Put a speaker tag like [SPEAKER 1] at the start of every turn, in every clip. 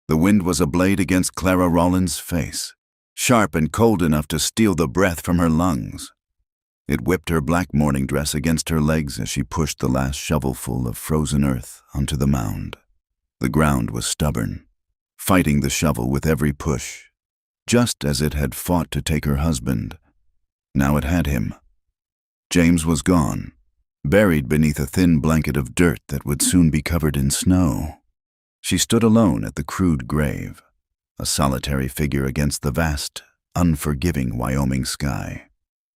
[SPEAKER 1] The wind was a blade against Clara Rollins' face, sharp and cold enough to steal the breath from her lungs. It whipped her black morning dress against her legs as she pushed the last shovelful of frozen earth onto the mound. The ground was stubborn, fighting the shovel with every push, just as it had fought to take her husband. Now it had him. James was gone, buried beneath a thin blanket of dirt that would soon be covered in snow. She stood alone at the crude grave, a solitary figure against the vast, unforgiving Wyoming sky.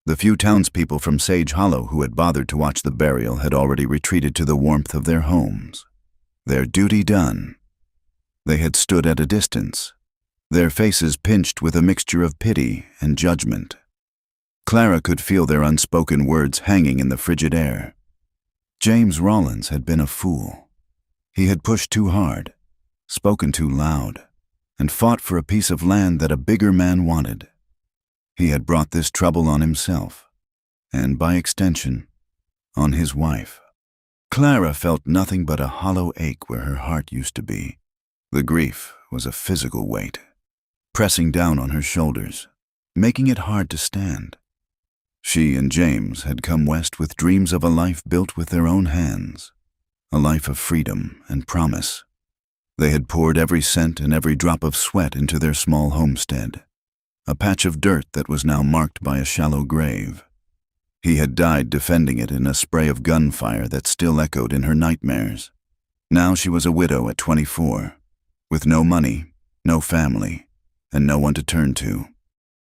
[SPEAKER 1] The few townspeople from Sage Hollow who had bothered to watch the burial had already retreated to the warmth of their homes. Their duty done, they had stood at a distance, their faces pinched with a mixture of pity and judgment. Clara could feel their unspoken words hanging in the frigid air. James Rollins had been a fool. He had pushed too hard, spoken too loud, and fought for a piece of land that a bigger man wanted. He had brought this trouble on himself, and by extension, on his wife. Clara felt nothing but a hollow ache where her heart used to be. The grief was a physical weight, pressing down on her shoulders, making it hard to stand. She and James had come west with dreams of a life built with their own hands, a life of freedom and promise. They had poured every cent and every drop of sweat into their small homestead, a patch of dirt that was now marked by a shallow grave. He had died defending it in a spray of gunfire that still echoed in her nightmares. Now she was a widow at 24, with no money, no family, and no one to turn to.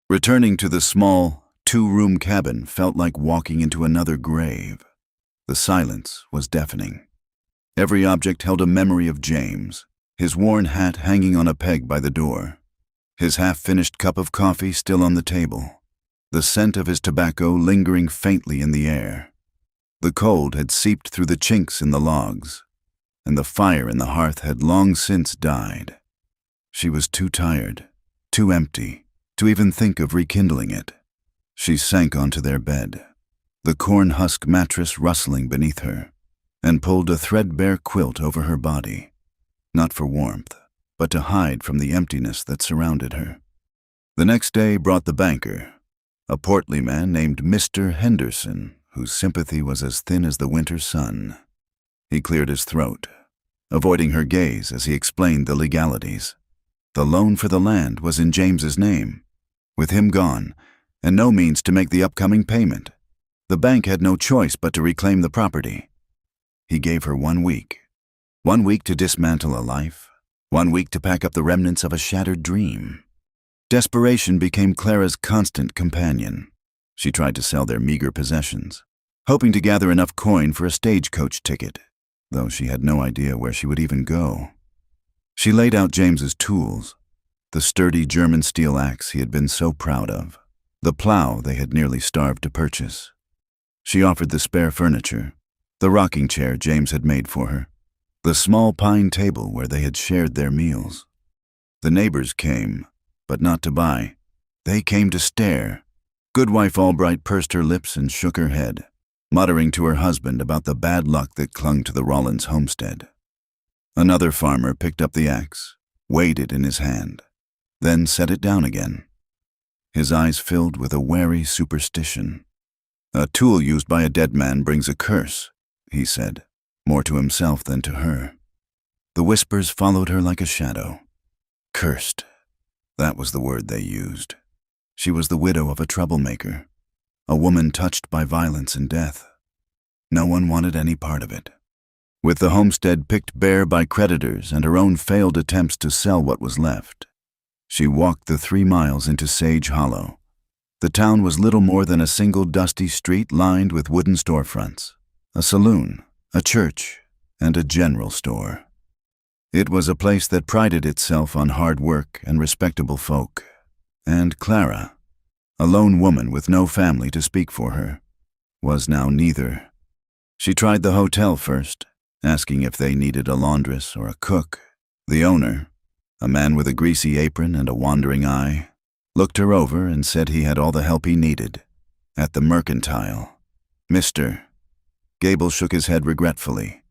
[SPEAKER 1] Returning to the small, two-room cabin felt like walking into another grave. The silence was deafening. Every object held a memory of James, his worn hat hanging on a peg by the door, his half-finished cup of coffee still on the table, the scent of his tobacco lingering faintly in the air. The cold had seeped through the chinks in the logs, and the fire in the hearth had long since died. She was too tired, too empty, to even think of rekindling it. She sank onto their bed, the corn husk mattress rustling beneath her, and pulled a threadbare quilt over her body, not for warmth, but to hide from the emptiness that surrounded her. The next day brought the banker, a portly man named Mr. Henderson, whose sympathy was as thin as the winter sun. He cleared his throat, avoiding her gaze as he explained the legalities. The loan for the land was in James's name. With him gone, and no means to make the upcoming payment, the bank had no choice but to reclaim the property. He gave her 1 week. 1 week to dismantle a life, 1 week to pack up the remnants of a shattered dream. Desperation became Clara's constant companion. She tried to sell their meager possessions, hoping to gather enough coin for a stagecoach ticket, though she had no idea where she would even go. She laid out James's tools, the sturdy German steel axe he had been so proud of, the plow they had nearly starved to purchase. She offered the spare furniture, the rocking chair James had made for her, the small pine table where they had shared their meals. The neighbors came, but not to buy. They came to stare. Goodwife Albright pursed her lips and shook her head, muttering to her husband about the bad luck that clung to the Rollins homestead. Another farmer picked up the axe, weighed it in his hand, then set it down again. His eyes filled with a wary superstition. "A tool used by a dead man brings a curse," he said, more to himself than to her. The whispers followed her like a shadow. Cursed. That was the word they used. She was the widow of a troublemaker, a woman touched by violence and death. No one wanted any part of it. With the homestead picked bare by creditors and her own failed attempts to sell what was left, she walked the 3 miles into Sage Hollow. The town was little more than a single dusty street lined with wooden storefronts, a saloon, a church, and a general store. It was a place that prided itself on hard work and respectable folk, and Clara, a lone woman with no family to speak for her, was now neither. She tried the hotel first, asking if they needed a laundress or a cook. The owner, a man with a greasy apron and a wandering eye, looked her over and said he had all the help he needed. At the Mercantile. "Mr." Gable shook his head regretfully.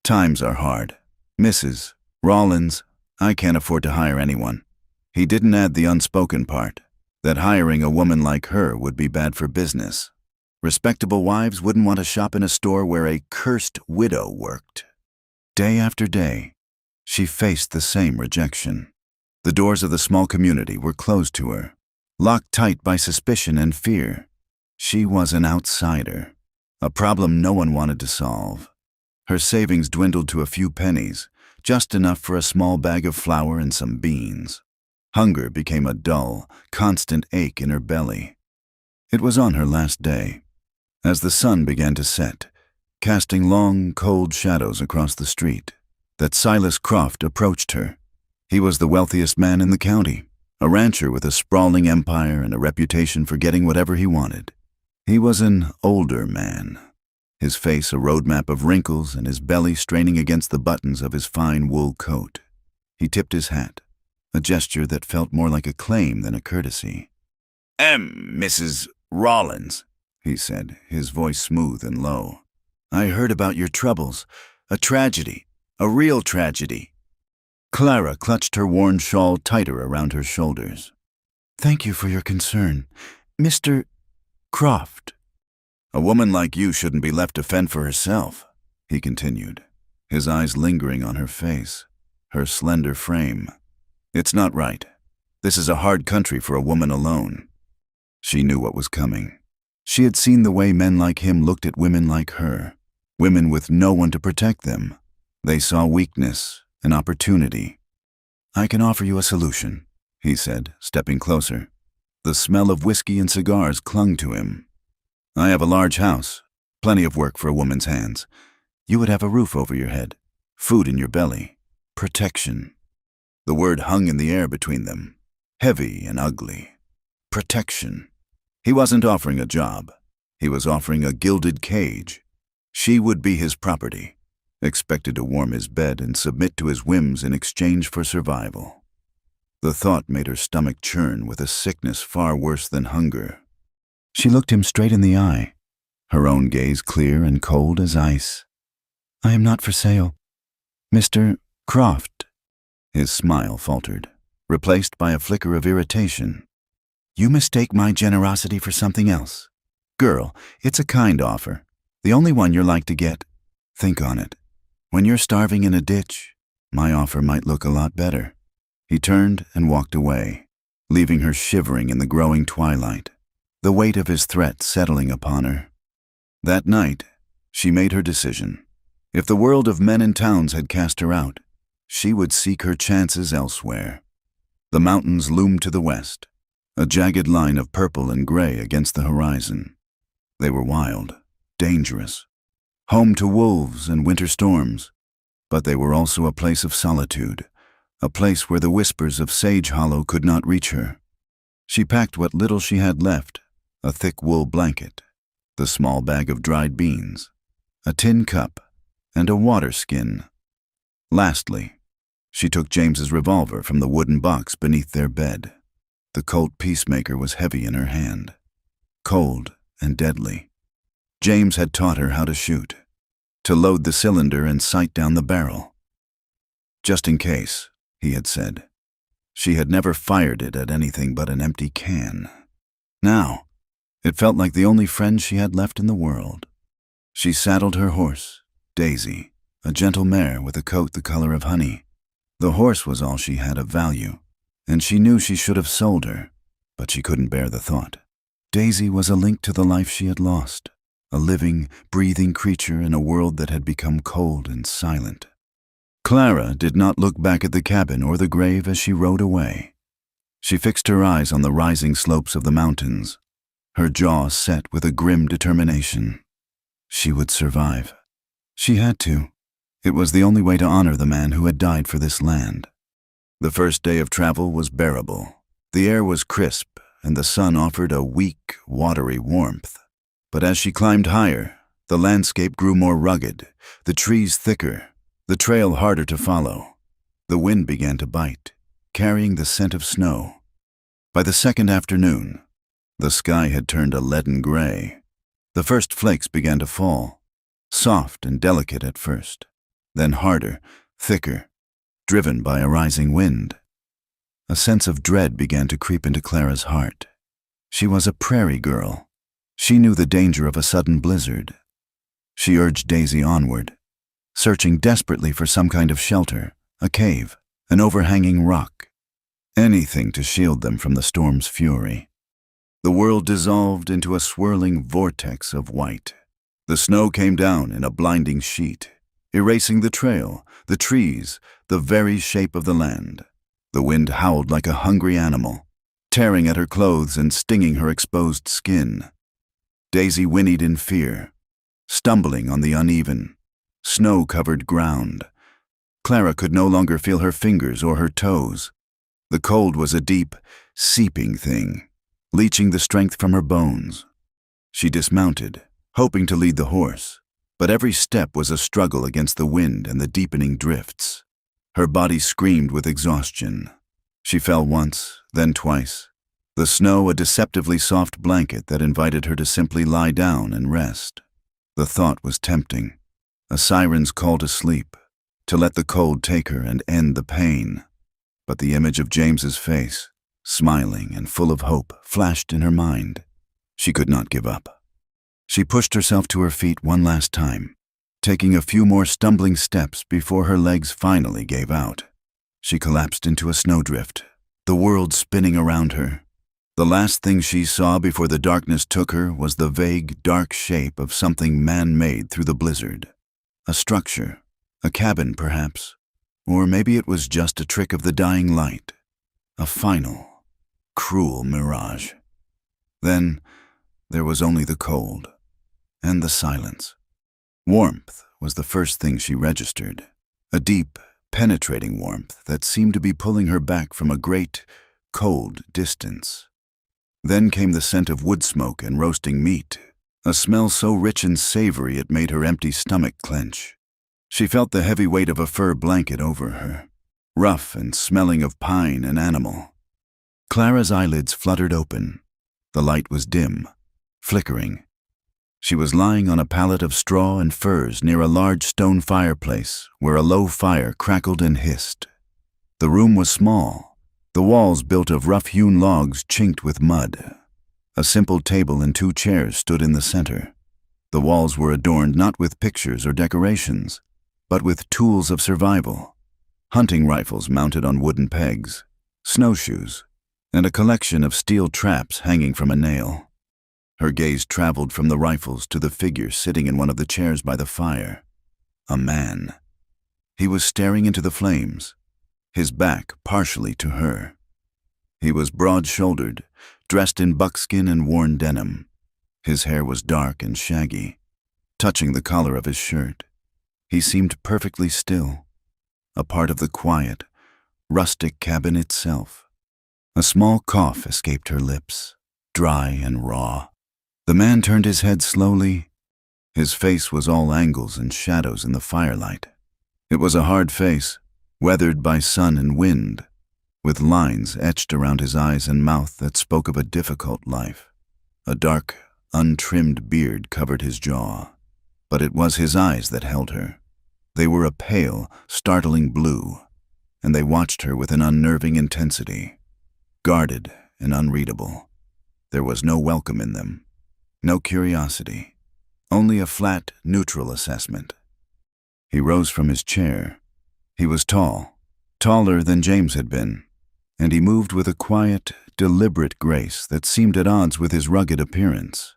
[SPEAKER 1] "Times are hard. Mrs. Rollins, I can't afford to hire anyone. He didn't add the unspoken part, that hiring a woman like her would be bad for business. Respectable wives wouldn't want to shop in a store where a cursed widow worked. Day after day, she faced the same rejection. The doors of the small community were closed to her, locked tight by suspicion and fear. She was an outsider, a problem no one wanted to solve. Her savings dwindled to a few pennies, just enough for a small bag of flour and some beans. Hunger became a dull, constant ache in her belly. It was on her last day. As the sun began to set, casting long, cold shadows across the street, that Silas Croft approached her. He was the wealthiest man in the county, a rancher with a sprawling empire and a reputation for getting whatever he wanted. He was an older man, his face a roadmap of wrinkles and his belly straining against the buttons of his fine wool coat. He tipped his hat, a gesture that felt more like a claim than a courtesy. Mrs. Rollins," he said, his voice smooth and low. "I heard about your troubles. A tragedy. A real tragedy." Clara clutched her worn shawl tighter around her shoulders. "Thank you for your concern. Mr. Croft." "A woman like you shouldn't be left to fend for herself," he continued, his eyes lingering on her face, her slender frame. "It's not right. This is a hard country for a woman alone." She knew what was coming. She had seen the way men like him looked at women like her, women with no one to protect them. They saw weakness, an opportunity. "I can offer you a solution," he said, stepping closer. The smell of whiskey and cigars clung to him. "I have a large house, plenty of work for a woman's hands. You would have a roof over your head, food in your belly, protection." The word hung in the air between them, heavy and ugly. Protection. He wasn't offering a job. He was offering a gilded cage. She would be his property, expected to warm his bed and submit to his whims in exchange for survival. The thought made her stomach churn with a sickness far worse than hunger. She looked him straight in the eye, her own gaze clear and cold as ice. "I am not for sale. Mr. Croft." His smile faltered, replaced by a flicker of irritation. "You mistake my generosity for something else. Girl, it's a kind offer, the only one you're like to get. Think on it. When you're starving in a ditch, my offer might look a lot better." He turned and walked away, leaving her shivering in the growing twilight, the weight of his threat settling upon her. That night, she made her decision. If the world of men and towns had cast her out, she would seek her chances elsewhere. The mountains loomed to the west, a jagged line of purple and gray against the horizon. They were wild, dangerous, home to wolves and winter storms, but they were also a place of solitude, a place where the whispers of Sage Hollow could not reach her. She packed what little she had left, a thick wool blanket, the small bag of dried beans, a tin cup, and a water skin. Lastly, she took James's revolver from the wooden box beneath their bed. The Colt Peacemaker was heavy in her hand, cold and deadly. James had taught her how to shoot, to load the cylinder and sight down the barrel. "Just in case," he had said. She had never fired it at anything but an empty can. Now, it felt like the only friend she had left in the world. She saddled her horse, Daisy, a gentle mare with a coat the color of honey. The horse was all she had of value, and she knew she should have sold her, but she couldn't bear the thought. Daisy was a link to the life she had lost, a living, breathing creature in a world that had become cold and silent. Clara did not look back at the cabin or the grave as she rode away. She fixed her eyes on the rising slopes of the mountains, her jaw set with a grim determination. She would survive. She had to. It was the only way to honor the man who had died for this land. The first day of travel was bearable. The air was crisp, and the sun offered a weak, watery warmth. But as she climbed higher, the landscape grew more rugged, the trees thicker, the trail harder to follow. The wind began to bite, carrying the scent of snow. By the second afternoon, the sky had turned a leaden gray. The first flakes began to fall, soft and delicate at first, then harder, thicker. driven by a rising wind. A sense of dread began to creep into Clara's heart. She was a prairie girl. She knew the danger of a sudden blizzard. She urged Daisy onward, searching desperately for some kind of shelter, a cave, an overhanging rock, anything to shield them from the storm's fury. The world dissolved into a swirling vortex of white. The snow came down in a blinding sheet, erasing the trail, the trees, the very shape of the land. The wind howled like a hungry animal, tearing at her clothes and stinging her exposed skin. Daisy whinnied in fear, stumbling on the uneven, snow-covered ground. Clara could no longer feel her fingers or her toes. The cold was a deep, seeping thing, leaching the strength from her bones. She dismounted, hoping to lead the horse, but every step was a struggle against the wind and the deepening drifts. Her body screamed with exhaustion. She fell once, then twice, the snow a deceptively soft blanket that invited her to simply lie down and rest. The thought was tempting, a siren's call to sleep, to let the cold take her and end the pain. But the image of James's face, smiling and full of hope, flashed in her mind. She could not give up. She pushed herself to her feet one last time, taking a few more stumbling steps before her legs finally gave out. She collapsed into a snowdrift, the world spinning around her. The last thing she saw before the darkness took her was the vague, dark shape of something man-made through the blizzard. A structure, a cabin perhaps, or maybe it was just a trick of the dying light. A final, cruel mirage. Then there was only the cold and the silence. Warmth was the first thing she registered, a deep, penetrating warmth that seemed to be pulling her back from a great, cold distance. Then came the scent of wood smoke and roasting meat, a smell so rich and savory it made her empty stomach clench. She felt the heavy weight of a fur blanket over her, rough and smelling of pine and animal. Clara's eyelids fluttered open. The light was dim, flickering. She was lying on a pallet of straw and furs near a large stone fireplace where a low fire crackled and hissed. The room was small, the walls built of rough-hewn logs chinked with mud. A simple table and 2 chairs stood in the center. The walls were adorned not with pictures or decorations, but with tools of survival: hunting rifles mounted on wooden pegs, snowshoes, and a collection of steel traps hanging from a nail. Her gaze traveled from the rifles to the figure sitting in one of the chairs by the fire. A man. He was staring into the flames, his back partially to her. He was broad-shouldered, dressed in buckskin and worn denim. His hair was dark and shaggy, touching the collar of his shirt. He seemed perfectly still, a part of the quiet, rustic cabin itself. A small cough escaped her lips, dry and raw. The man turned his head slowly. His face was all angles and shadows in the firelight. It was a hard face, weathered by sun and wind, with lines etched around his eyes and mouth that spoke of a difficult life. A dark, untrimmed beard covered his jaw, but it was his eyes that held her. They were a pale, startling blue, and they watched her with an unnerving intensity, guarded and unreadable. There was no welcome in them, no curiosity, only a flat, neutral assessment. He rose from his chair. He was tall, taller than James had been, and he moved with a quiet, deliberate grace that seemed at odds with his rugged appearance.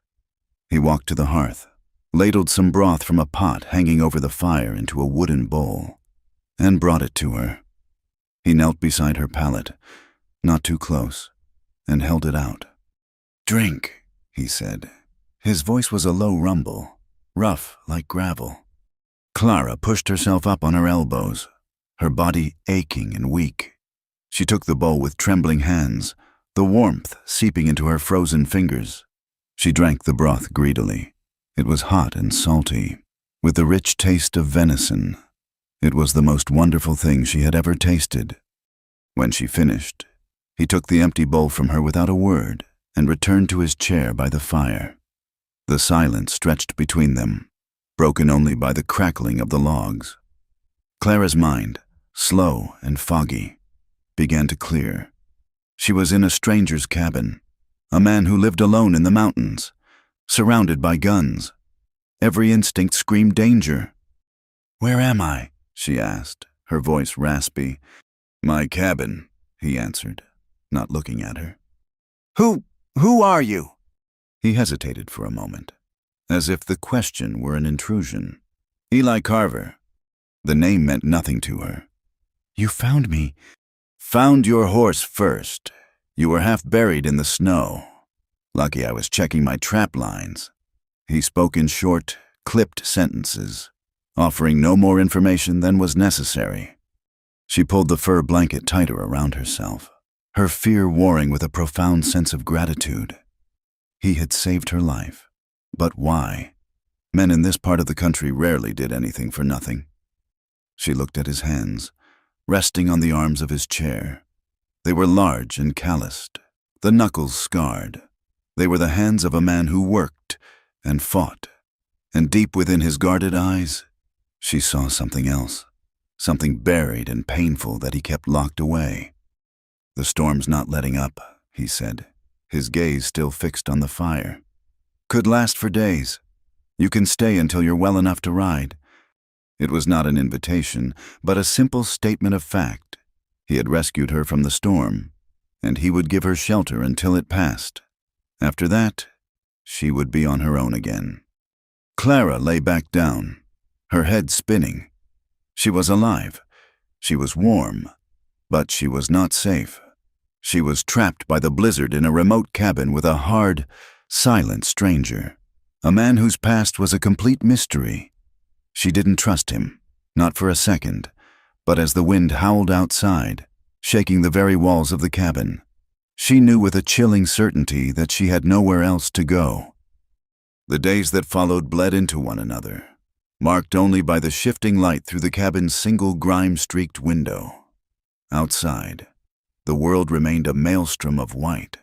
[SPEAKER 1] He walked to the hearth, ladled some broth from a pot hanging over the fire into a wooden bowl, and brought it to her. He knelt beside her pallet, not too close, and held it out. "Drink," he said. His voice was a low rumble, rough like gravel. Clara pushed herself up on her elbows, her body aching and weak. She took the bowl with trembling hands, the warmth seeping into her frozen fingers. She drank the broth greedily. It was hot and salty, with the rich taste of venison. It was the most wonderful thing she had ever tasted. When she finished, he took the empty bowl from her without a word and returned to his chair by the fire. The silence stretched between them, broken only by the crackling of the logs. Clara's mind, slow and foggy, began to clear. She was in a stranger's cabin, a man who lived alone in the mountains, surrounded by guns. Every instinct screamed danger. "Where am I?" she asked, her voice raspy. "My cabin," he answered, not looking at her. Who are you?" He hesitated for a moment, as if the question were an intrusion. "Eli Carver." The name meant nothing to her. "You found me." "Found your horse first. You were half buried in the snow. Lucky I was checking my trap lines." He spoke in short, clipped sentences, offering no more information than was necessary. She pulled the fur blanket tighter around herself, her fear warring with a profound sense of gratitude. He had saved her life. But why? Men in this part of the country rarely did anything for nothing. She looked at his hands, resting on the arms of his chair. They were large and calloused, the knuckles scarred. They were the hands of a man who worked and fought. And deep within his guarded eyes, she saw something else, something buried and painful that he kept locked away. "The storm's not letting up," he said, his gaze still fixed on the fire. "Could last for days. You can stay until you're well enough to ride." It was not an invitation, but a simple statement of fact. He had rescued her from the storm, and he would give her shelter until it passed. After that, she would be on her own again. Clara lay back down, her head spinning. She was alive. She was warm, but she was not safe. She was trapped by the blizzard in a remote cabin with a hard, silent stranger, a man whose past was a complete mystery. She didn't trust him, not for a second, but as the wind howled outside, shaking the very walls of the cabin, she knew with a chilling certainty that she had nowhere else to go. The days that followed bled into one another, marked only by the shifting light through the cabin's single grime-streaked window. Outside, the world remained a maelstrom of white.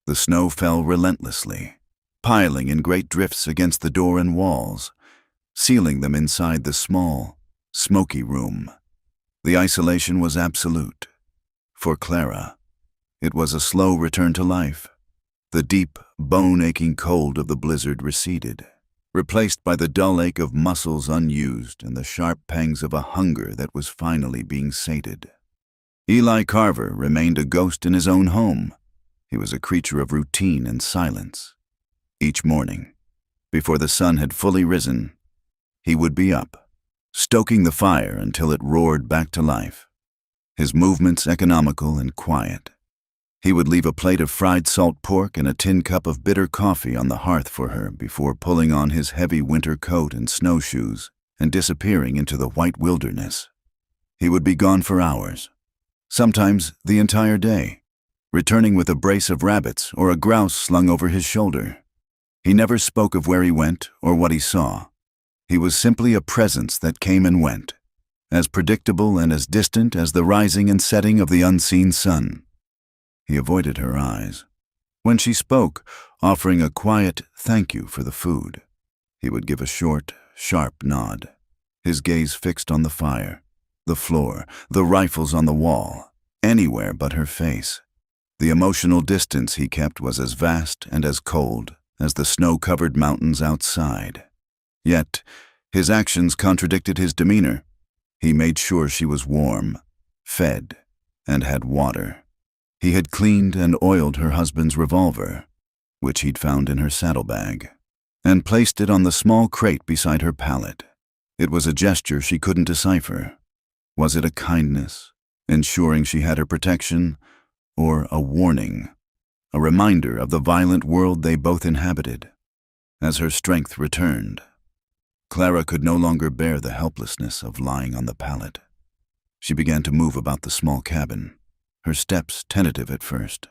[SPEAKER 1] The snow fell relentlessly, piling in great drifts against the door and walls, sealing them inside the small, smoky room. The isolation was absolute. For Clara, it was a slow return to life. The deep, bone-aching cold of the blizzard receded, replaced by the dull ache of muscles unused and the sharp pangs of a hunger that was finally being sated. Eli Carver remained a ghost in his own home. He was a creature of routine and silence. Each morning, before the sun had fully risen, he would be up, stoking the fire until it roared back to life. His movements economical and quiet. He would leave a plate of fried salt pork and a tin cup of bitter coffee on the hearth for her before pulling on his heavy winter coat and snowshoes and disappearing into the white wilderness. He would be gone for hours, sometimes the entire day, returning with a brace of rabbits or a grouse slung over his shoulder. He never spoke of where he went or what he saw. He was simply a presence that came and went, as predictable and as distant as the rising and setting of the unseen sun. He avoided her eyes. When she spoke, offering a quiet thank you for the food, he would give a short, sharp nod, his gaze fixed on the fire, the floor, the rifles on the wall, anywhere but her face. The emotional distance he kept was as vast and as cold as the snow-covered mountains outside. Yet, his actions contradicted his demeanor. He made sure she was warm, fed, and had water. He had cleaned and oiled her husband's revolver, which he'd found in her saddlebag, and placed it on the small crate beside her pallet. It was a gesture she couldn't decipher. Was it a kindness, ensuring she had her protection, or a warning, a reminder of the violent world they both inhabited? As her strength returned, Clara could no longer bear the helplessness of lying on the pallet. She began to move about the small cabin, her steps tentative at first.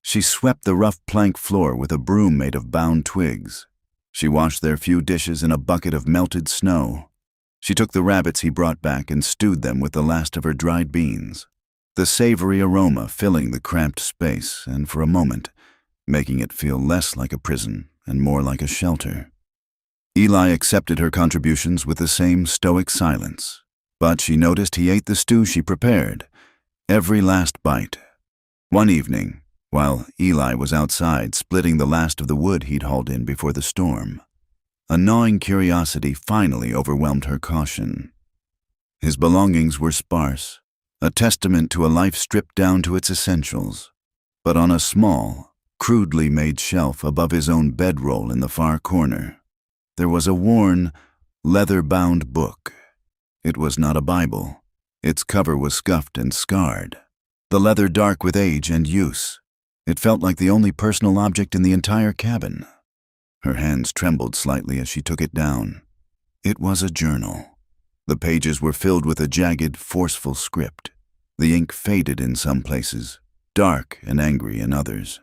[SPEAKER 1] She swept the rough plank floor with a broom made of bound twigs. She washed their few dishes in a bucket of melted snow. She took the rabbits he brought back and stewed them with the last of her dried beans, the savory aroma filling the cramped space and, for a moment, making it feel less like a prison and more like a shelter. Eli accepted her contributions with the same stoic silence, But she noticed he ate the stew she prepared, every last bite. One evening, while Eli was outside splitting the last of the wood he'd hauled in before the storm, a gnawing curiosity finally overwhelmed her caution. His belongings were sparse, a testament to a life stripped down to its essentials, but on a small, crudely made shelf above his own bedroll in the far corner, there was a worn, leather-bound book. It was not a Bible. Its cover was scuffed and scarred, the leather dark with age and use. It felt like the only personal object in the entire cabin. Her hands trembled slightly as she took it down. It was a journal. The pages were filled with a jagged, forceful script. The ink faded in some places, dark and angry in others.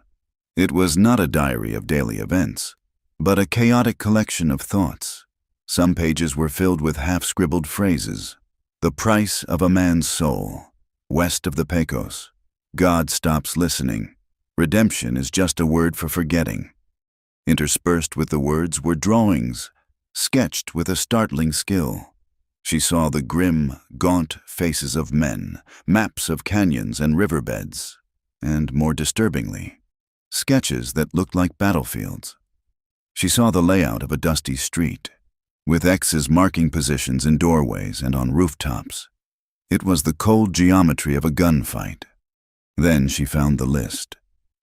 [SPEAKER 1] It was not a diary of daily events, but a chaotic collection of thoughts. Some pages were filled with half-scribbled phrases. The price of a man's soul. West of the Pecos. God stops listening. Redemption is just a word for forgetting. Interspersed with the words were drawings, sketched with a startling skill. She saw the grim, gaunt faces of men, maps of canyons and riverbeds, and, more disturbingly, sketches that looked like battlefields. She saw the layout of a dusty street, with X's marking positions in doorways and on rooftops. It was the cold geometry of a gunfight. Then she found the list.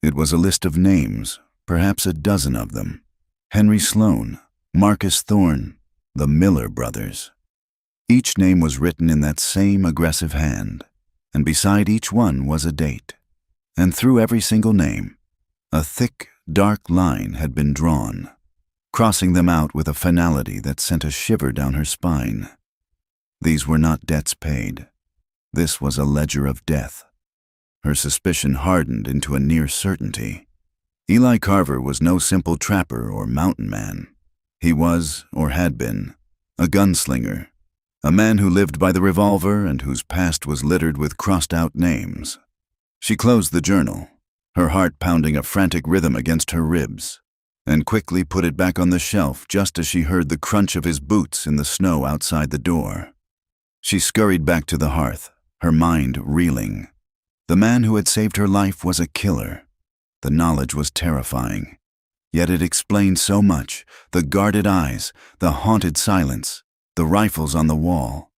[SPEAKER 1] It was a list of names, perhaps a dozen of them. Henry Sloan, Marcus Thorne, the Miller brothers. Each name was written in that same aggressive hand, and beside each one was a date. And through every single name, a thick, dark line had been drawn, crossing them out with a finality that sent a shiver down her spine. These were not debts paid. This was a ledger of death. Her suspicion hardened into a near certainty. Eli Carver was no simple trapper or mountain man. He was, or had been, a gunslinger, a man who lived by the revolver and whose past was littered with crossed-out names. She closed the journal, her heart pounding a frantic rhythm against her ribs, and quickly put it back on the shelf just as she heard the crunch of his boots in the snow outside the door. She scurried back to the hearth, her mind reeling. The man who had saved her life was a killer. The knowledge was terrifying. Yet it explained so much: the guarded eyes, the haunted silence, the rifles on the wall.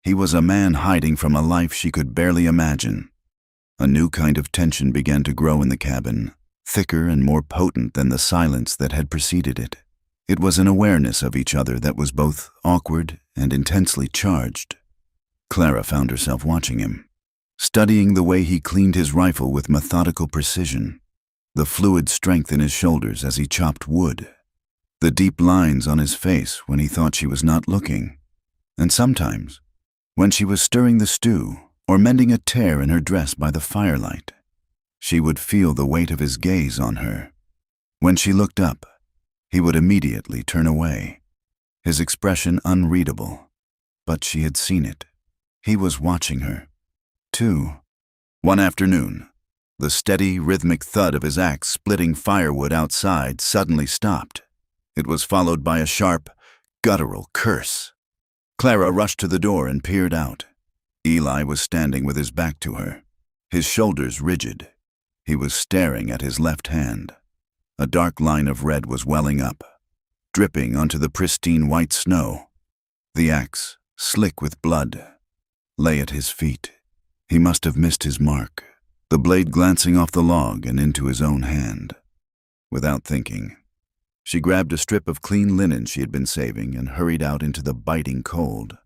[SPEAKER 1] He was a man hiding from a life she could barely imagine. A new kind of tension began to grow in the cabin, thicker and more potent than the silence that had preceded it. It was an awareness of each other that was both awkward and intensely charged. Clara found herself watching him, studying the way he cleaned his rifle with methodical precision, the fluid strength in his shoulders as he chopped wood, the deep lines on his face when he thought she was not looking, and sometimes, when she was stirring the stew or mending a tear in her dress by the firelight, she would feel the weight of his gaze on her. When she looked up, he would immediately turn away, his expression unreadable, but she had seen it. He was watching her, too. One afternoon, the steady, rhythmic thud of his axe splitting firewood outside suddenly stopped. It was followed by a sharp, guttural curse. Clara rushed to the door and peered out. Eli was standing with his back to her, his shoulders rigid. He was staring at his left hand. A dark line of red was welling up, dripping onto the pristine white snow. The axe, slick with blood, lay at his feet. He must have missed his mark, the blade glancing off the log and into his own hand. Without thinking, she grabbed a strip of clean linen she had been saving and hurried out into the biting cold.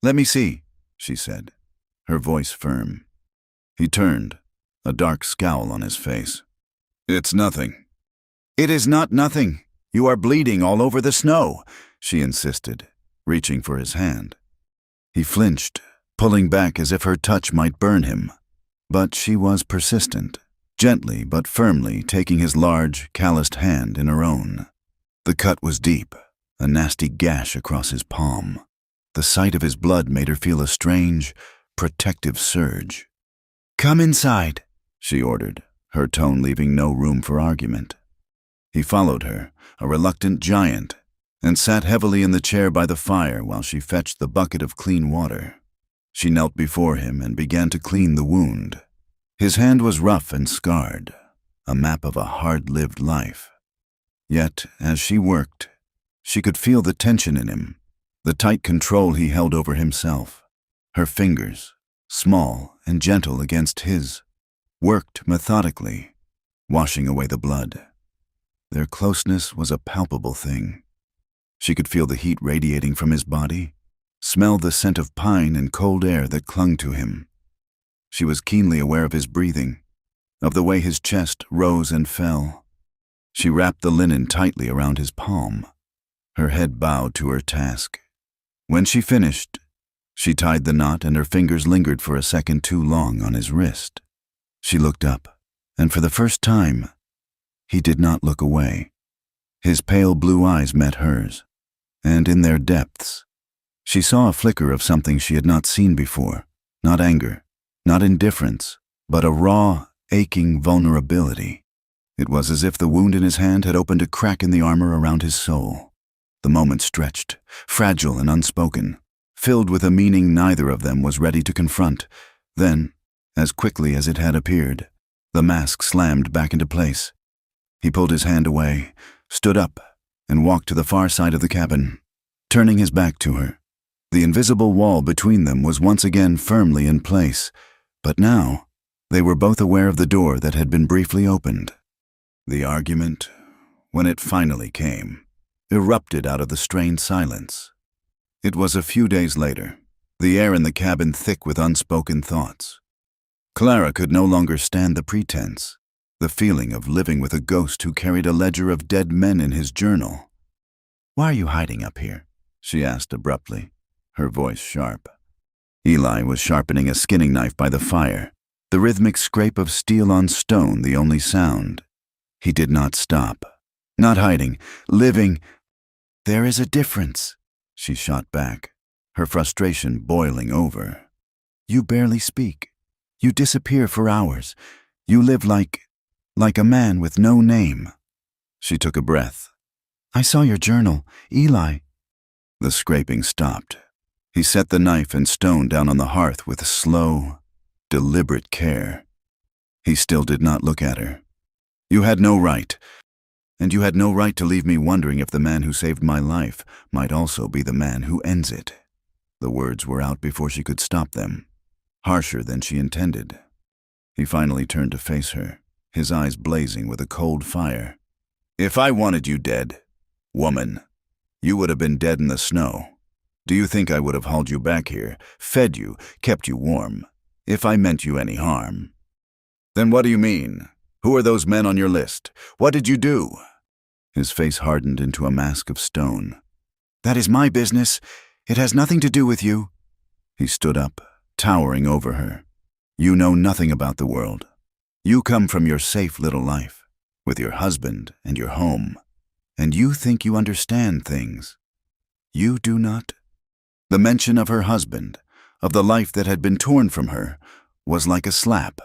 [SPEAKER 1] "Let me see," she said, her voice firm. He turned, a dark scowl on his face. "It's nothing." "It is not nothing. You are bleeding all over the snow," she insisted, reaching for his hand. He flinched, pulling back as if her touch might burn him. But she was persistent, gently but firmly taking his large, calloused hand in her own. The cut was deep, a nasty gash across his palm. The sight of his blood made her feel a strange, protective surge. "Come inside," she ordered, her tone leaving no room for argument. He followed her, a reluctant giant, and sat heavily in the chair by the fire while she fetched the bucket of clean water. She knelt before him and began to clean the wound. His hand was rough and scarred, a map of a hard-lived life. Yet, as she worked, she could feel the tension in him, the tight control he held over himself. Her fingers, small and gentle against his, worked methodically, washing away the blood. Their closeness was a palpable thing. She could feel the heat radiating from his body, smell the scent of pine and cold air that clung to him. She was keenly aware of his breathing, of the way his chest rose and fell. She wrapped the linen tightly around his palm, her head bowed to her task. When she finished, she tied the knot and her fingers lingered for a second too long on his wrist. She looked up, and for the first time, he did not look away. His pale blue eyes met hers, and in their depths, she saw a flicker of something she had not seen before, not anger, not indifference, but a raw, aching vulnerability. It was as if the wound in his hand had opened a crack in the armor around his soul. The moment stretched, fragile and unspoken, filled with a meaning neither of them was ready to confront. Then, as quickly as it had appeared, the mask slammed back into place. He pulled his hand away, stood up, and walked to the far side of the cabin, turning his back to her. The invisible wall between them was once again firmly in place, but now they were both aware of the door that had been briefly opened. The argument, when it finally came, erupted out of the strained silence. It was a few days later, the air in the cabin thick with unspoken thoughts. Clara could no longer stand the pretense, the feeling of living with a ghost who carried a ledger of dead men in his journal. "Why are you hiding up here?" she asked abruptly, her voice sharp. Eli was sharpening a skinning knife by the fire, the rhythmic scrape of steel on stone the only sound. He did not stop. "Not hiding, living." "There is a difference," she shot back, her frustration boiling over. "You barely speak. You disappear for hours. You live like a man with no name." She took a breath. "I saw your journal, Eli." The scraping stopped. He set the knife and stone down on the hearth with slow, deliberate care. He still did not look at her. "You had no right. And you had no right to leave me wondering if the man who saved my life might also be the man who ends it." The words were out before she could stop them, harsher than she intended. He finally turned to face her, his eyes blazing with a cold fire. "If I wanted you dead, woman, you would have been dead in the snow. Do you think I would have hauled you back here, fed you, kept you warm, if I meant you any harm? Then what do you mean? Who are those men on your list? What did you do?" His face hardened into a mask of stone. "That is my business. It has nothing to do with you." He stood up, towering over her. "You know nothing about the world. You come from your safe little life, with your husband and your home, and you think you understand things. You do not." The mention of her husband, of the life that had been torn from her, was like a slap.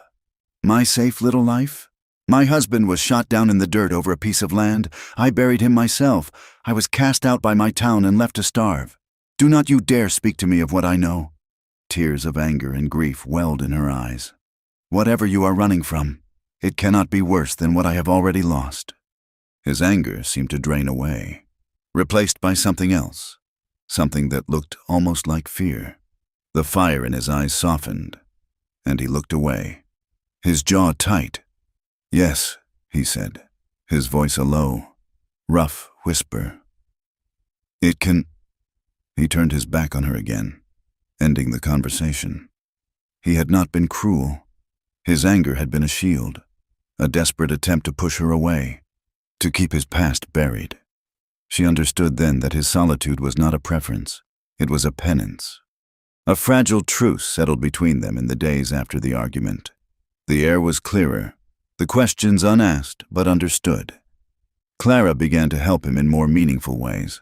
[SPEAKER 1] "My safe little life? My husband was shot down in the dirt over a piece of land. I buried him myself. I was cast out by my town and left to starve. Do not you dare speak to me of what I know." Tears of anger and grief welled in her eyes. "Whatever you are running from, it cannot be worse than what I have already lost." His anger seemed to drain away, replaced by something else, something that looked almost like fear. The fire in his eyes softened, and he looked away, his jaw tight. "Yes," he said, his voice a low, rough whisper. "It can—" He turned his back on her again, ending the conversation. He had not been cruel. His anger had been a shield, a desperate attempt to push her away, to keep his past buried. She understood then that his solitude was not a preference, it was a penance. A fragile truce settled between them in the days after the argument. The air was clearer, the questions unasked but understood. Clara began to help him in more meaningful ways.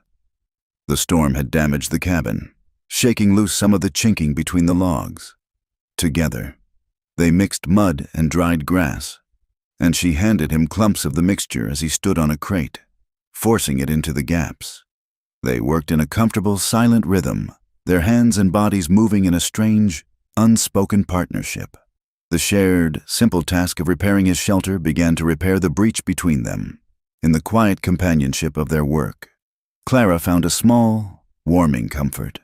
[SPEAKER 1] The storm had damaged the cabin, shaking loose some of the chinking between the logs. Together, they mixed mud and dried grass, and she handed him clumps of the mixture as he stood on a crate, forcing it into the gaps. They worked in a comfortable, silent rhythm, their hands and bodies moving in a strange, unspoken partnership. The shared, simple task of repairing his shelter began to repair the breach between them. In the quiet companionship of their work, Clara found a small, warming comfort.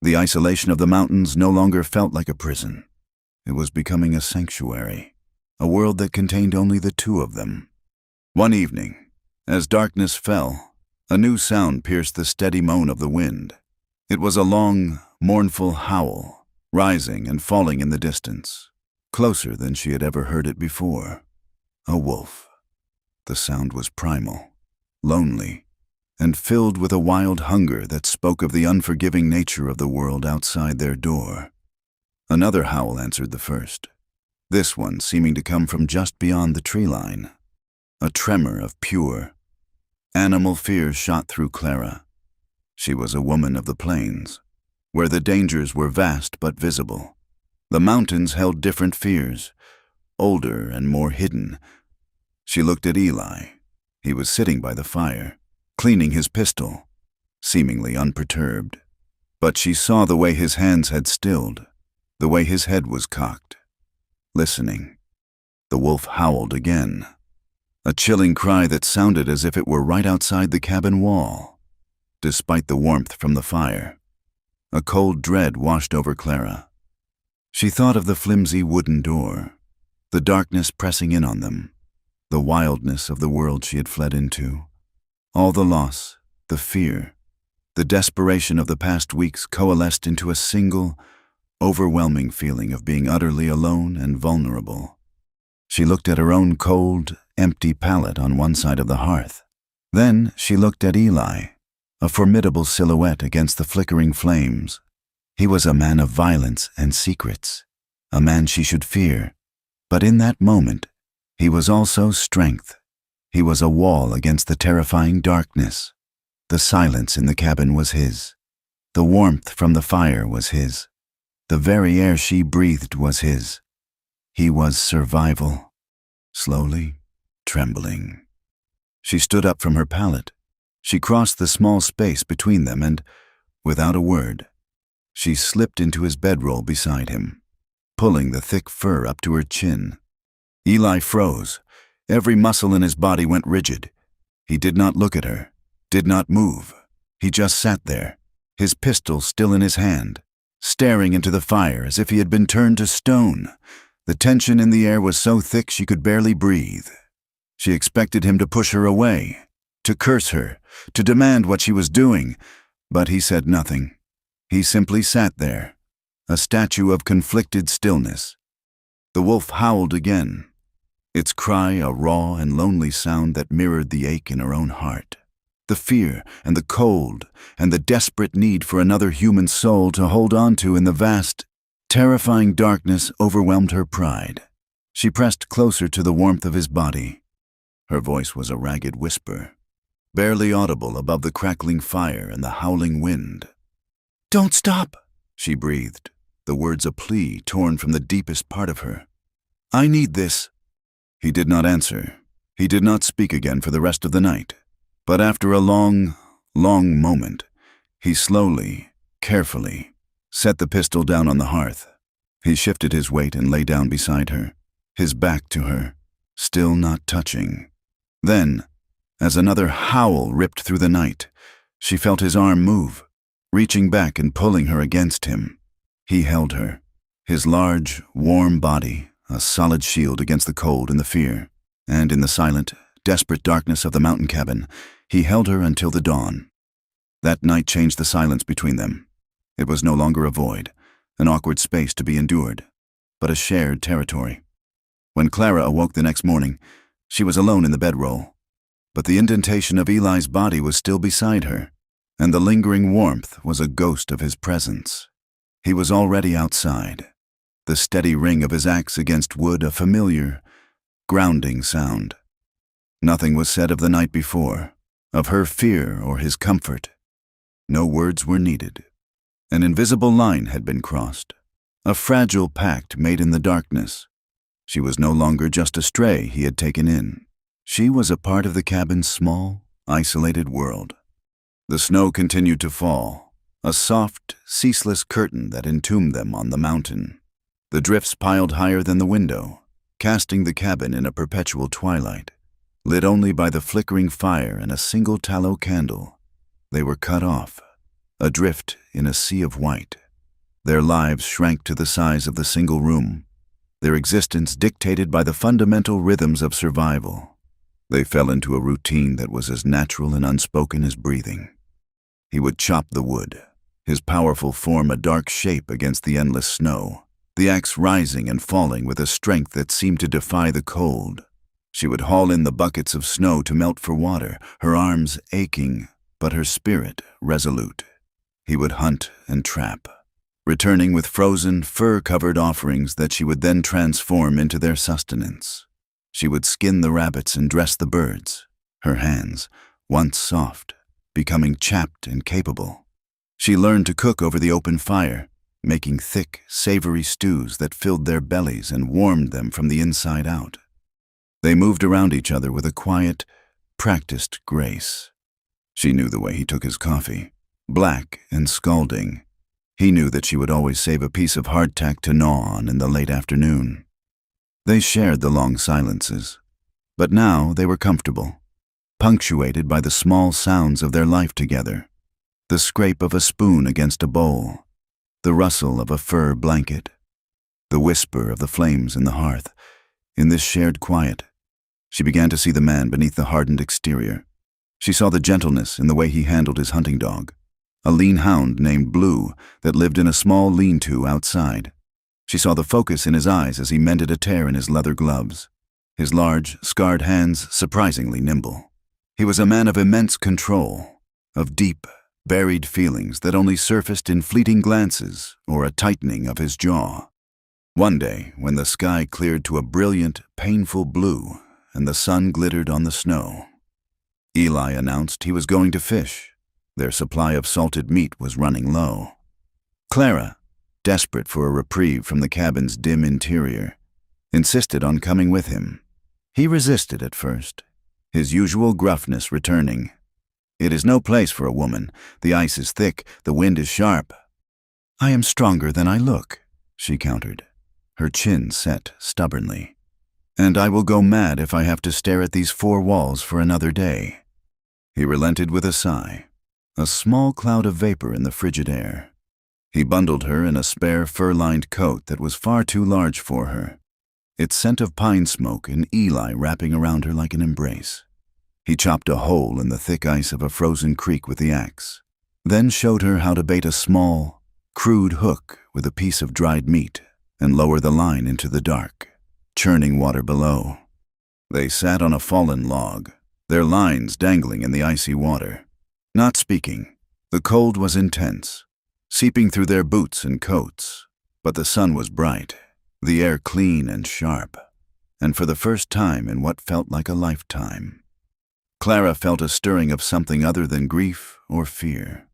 [SPEAKER 1] The isolation of the mountains no longer felt like a prison. It was becoming a sanctuary, a world that contained only the two of them. One evening, as darkness fell, a new sound pierced the steady moan of the wind. It was a long, mournful howl, rising and falling in the distance, closer than she had ever heard it before. A wolf. The sound was primal, lonely, and filled with a wild hunger that spoke of the unforgiving nature of the world outside their door. Another howl answered the first, this one seeming to come from just beyond the tree line. A tremor of pure, animal fear shot through Clara. She was a woman of the plains, where the dangers were vast but visible. The mountains held different fears, older and more hidden. She looked at Eli. He was sitting by the fire, cleaning his pistol, seemingly unperturbed. But she saw the way his hands had stilled, the way his head was cocked, listening. The wolf howled again, a chilling cry that sounded as if it were right outside the cabin wall. Despite the warmth from the fire, a cold dread washed over Clara. She thought of the flimsy wooden door, the darkness pressing in on them, the wildness of the world she had fled into. All the loss, the fear, the desperation of the past weeks coalesced into a single, overwhelming feeling of being utterly alone and vulnerable. She looked at her own cold, empty pallet on one side of the hearth. Then she looked at Eli, a formidable silhouette against the flickering flames. He was a man of violence and secrets, a man she should fear. But in that moment, he was also strength. He was a wall against the terrifying darkness. The silence in the cabin was his. The warmth from the fire was his. The very air she breathed was his. He was survival. Slowly, trembling, she stood up from her pallet. She crossed the small space between them and, without a word, she slipped into his bedroll beside him, pulling the thick fur up to her chin. Eli froze. Every muscle in his body went rigid. He did not look at her, did not move. He just sat there, his pistol still in his hand, staring into the fire as if he had been turned to stone. The tension in the air was so thick she could barely breathe. She expected him to push her away, to curse her, to demand what she was doing, but he said nothing. He simply sat there, a statue of conflicted stillness. The wolf howled again, its cry a raw and lonely sound that mirrored the ache in her own heart. The fear and the cold and the desperate need for another human soul to hold on to in the vast, terrifying darkness overwhelmed her pride. She pressed closer to the warmth of his body. Her voice was a ragged whisper, barely audible above the crackling fire and the howling wind. "Don't stop," she breathed, the words a plea torn from the deepest part of her. "I need this." He did not answer. He did not speak again for the rest of the night. But after a long, long moment, he slowly, carefully, set the pistol down on the hearth. He shifted his weight and lay down beside her, his back to her, still not touching. Then, as another howl ripped through the night, she felt his arm move, reaching back and pulling her against him. He held her, his large, warm body, a solid shield against the cold and the fear, and in the silent, desperate darkness of the mountain cabin, he held her until the dawn. That night changed the silence between them. It was no longer a void, an awkward space to be endured, but a shared territory. When Clara awoke the next morning, she was alone in the bedroll, but the indentation of Eli's body was still beside her, and the lingering warmth was a ghost of his presence. He was already outside, the steady ring of his axe against wood a familiar, grounding sound. Nothing was said of the night before, of her fear or his comfort. No words were needed. An invisible line had been crossed, a fragile pact made in the darkness. She was no longer just a stray he had taken in. She was a part of the cabin's small, isolated world. The snow continued to fall, a soft, ceaseless curtain that entombed them on the mountain. The drifts piled higher than the window, casting the cabin in a perpetual twilight, lit only by the flickering fire and a single tallow candle. They were cut off, adrift in a sea of white. Their lives shrank to the size of the single room, their existence dictated by the fundamental rhythms of survival. They fell into a routine that was as natural and unspoken as breathing. He would chop the wood, his powerful form a dark shape against the endless snow, the axe rising and falling with a strength that seemed to defy the cold. She would haul in the buckets of snow to melt for water, her arms aching, but her spirit resolute. He would hunt and trap, returning with frozen, fur-covered offerings that she would then transform into their sustenance. She would skin the rabbits and dress the birds, her hands, once soft, becoming chapped and capable. She learned to cook over the open fire, making thick, savory stews that filled their bellies and warmed them from the inside out. They moved around each other with a quiet, practiced grace. She knew the way he took his coffee, black and scalding. He knew that she would always save a piece of hardtack to gnaw on in the late afternoon. They shared the long silences, but now they were comfortable, punctuated by the small sounds of their life together, the scrape of a spoon against a bowl, the rustle of a fur blanket, the whisper of the flames in the hearth. In this shared quiet, she began to see the man beneath the hardened exterior. She saw the gentleness in the way he handled his hunting dog, a lean hound named Blue that lived in a small lean-to outside. She saw the focus in his eyes as he mended a tear in his leather gloves, his large, scarred hands surprisingly nimble. He was a man of immense control, of deep, buried feelings that only surfaced in fleeting glances or a tightening of his jaw. One day, when the sky cleared to a brilliant, painful blue and the sun glittered on the snow, Eli announced he was going to fish. Their supply of salted meat was running low. Clara, desperate for a reprieve from the cabin's dim interior, insisted on coming with him. He resisted at first, his usual gruffness returning. "It is no place for a woman. The ice is thick, the wind is sharp." "I am stronger than I look," she countered, her chin set stubbornly. "And I will go mad if I have to stare at these four walls for another day." He relented with a sigh, a small cloud of vapor in the frigid air. He bundled her in a spare fur-lined coat that was far too large for her, its scent of pine smoke and Eli wrapping around her like an embrace. He chopped a hole in the thick ice of a frozen creek with the axe, then showed her how to bait a small, crude hook with a piece of dried meat and lower the line into the dark, churning water below. They sat on a fallen log, their lines dangling in the icy water, not speaking. The cold was intense, seeping through their boots and coats, but the sun was bright, the air clean and sharp, and for the first time in what felt like a lifetime, Clara felt a stirring of something other than grief or fear.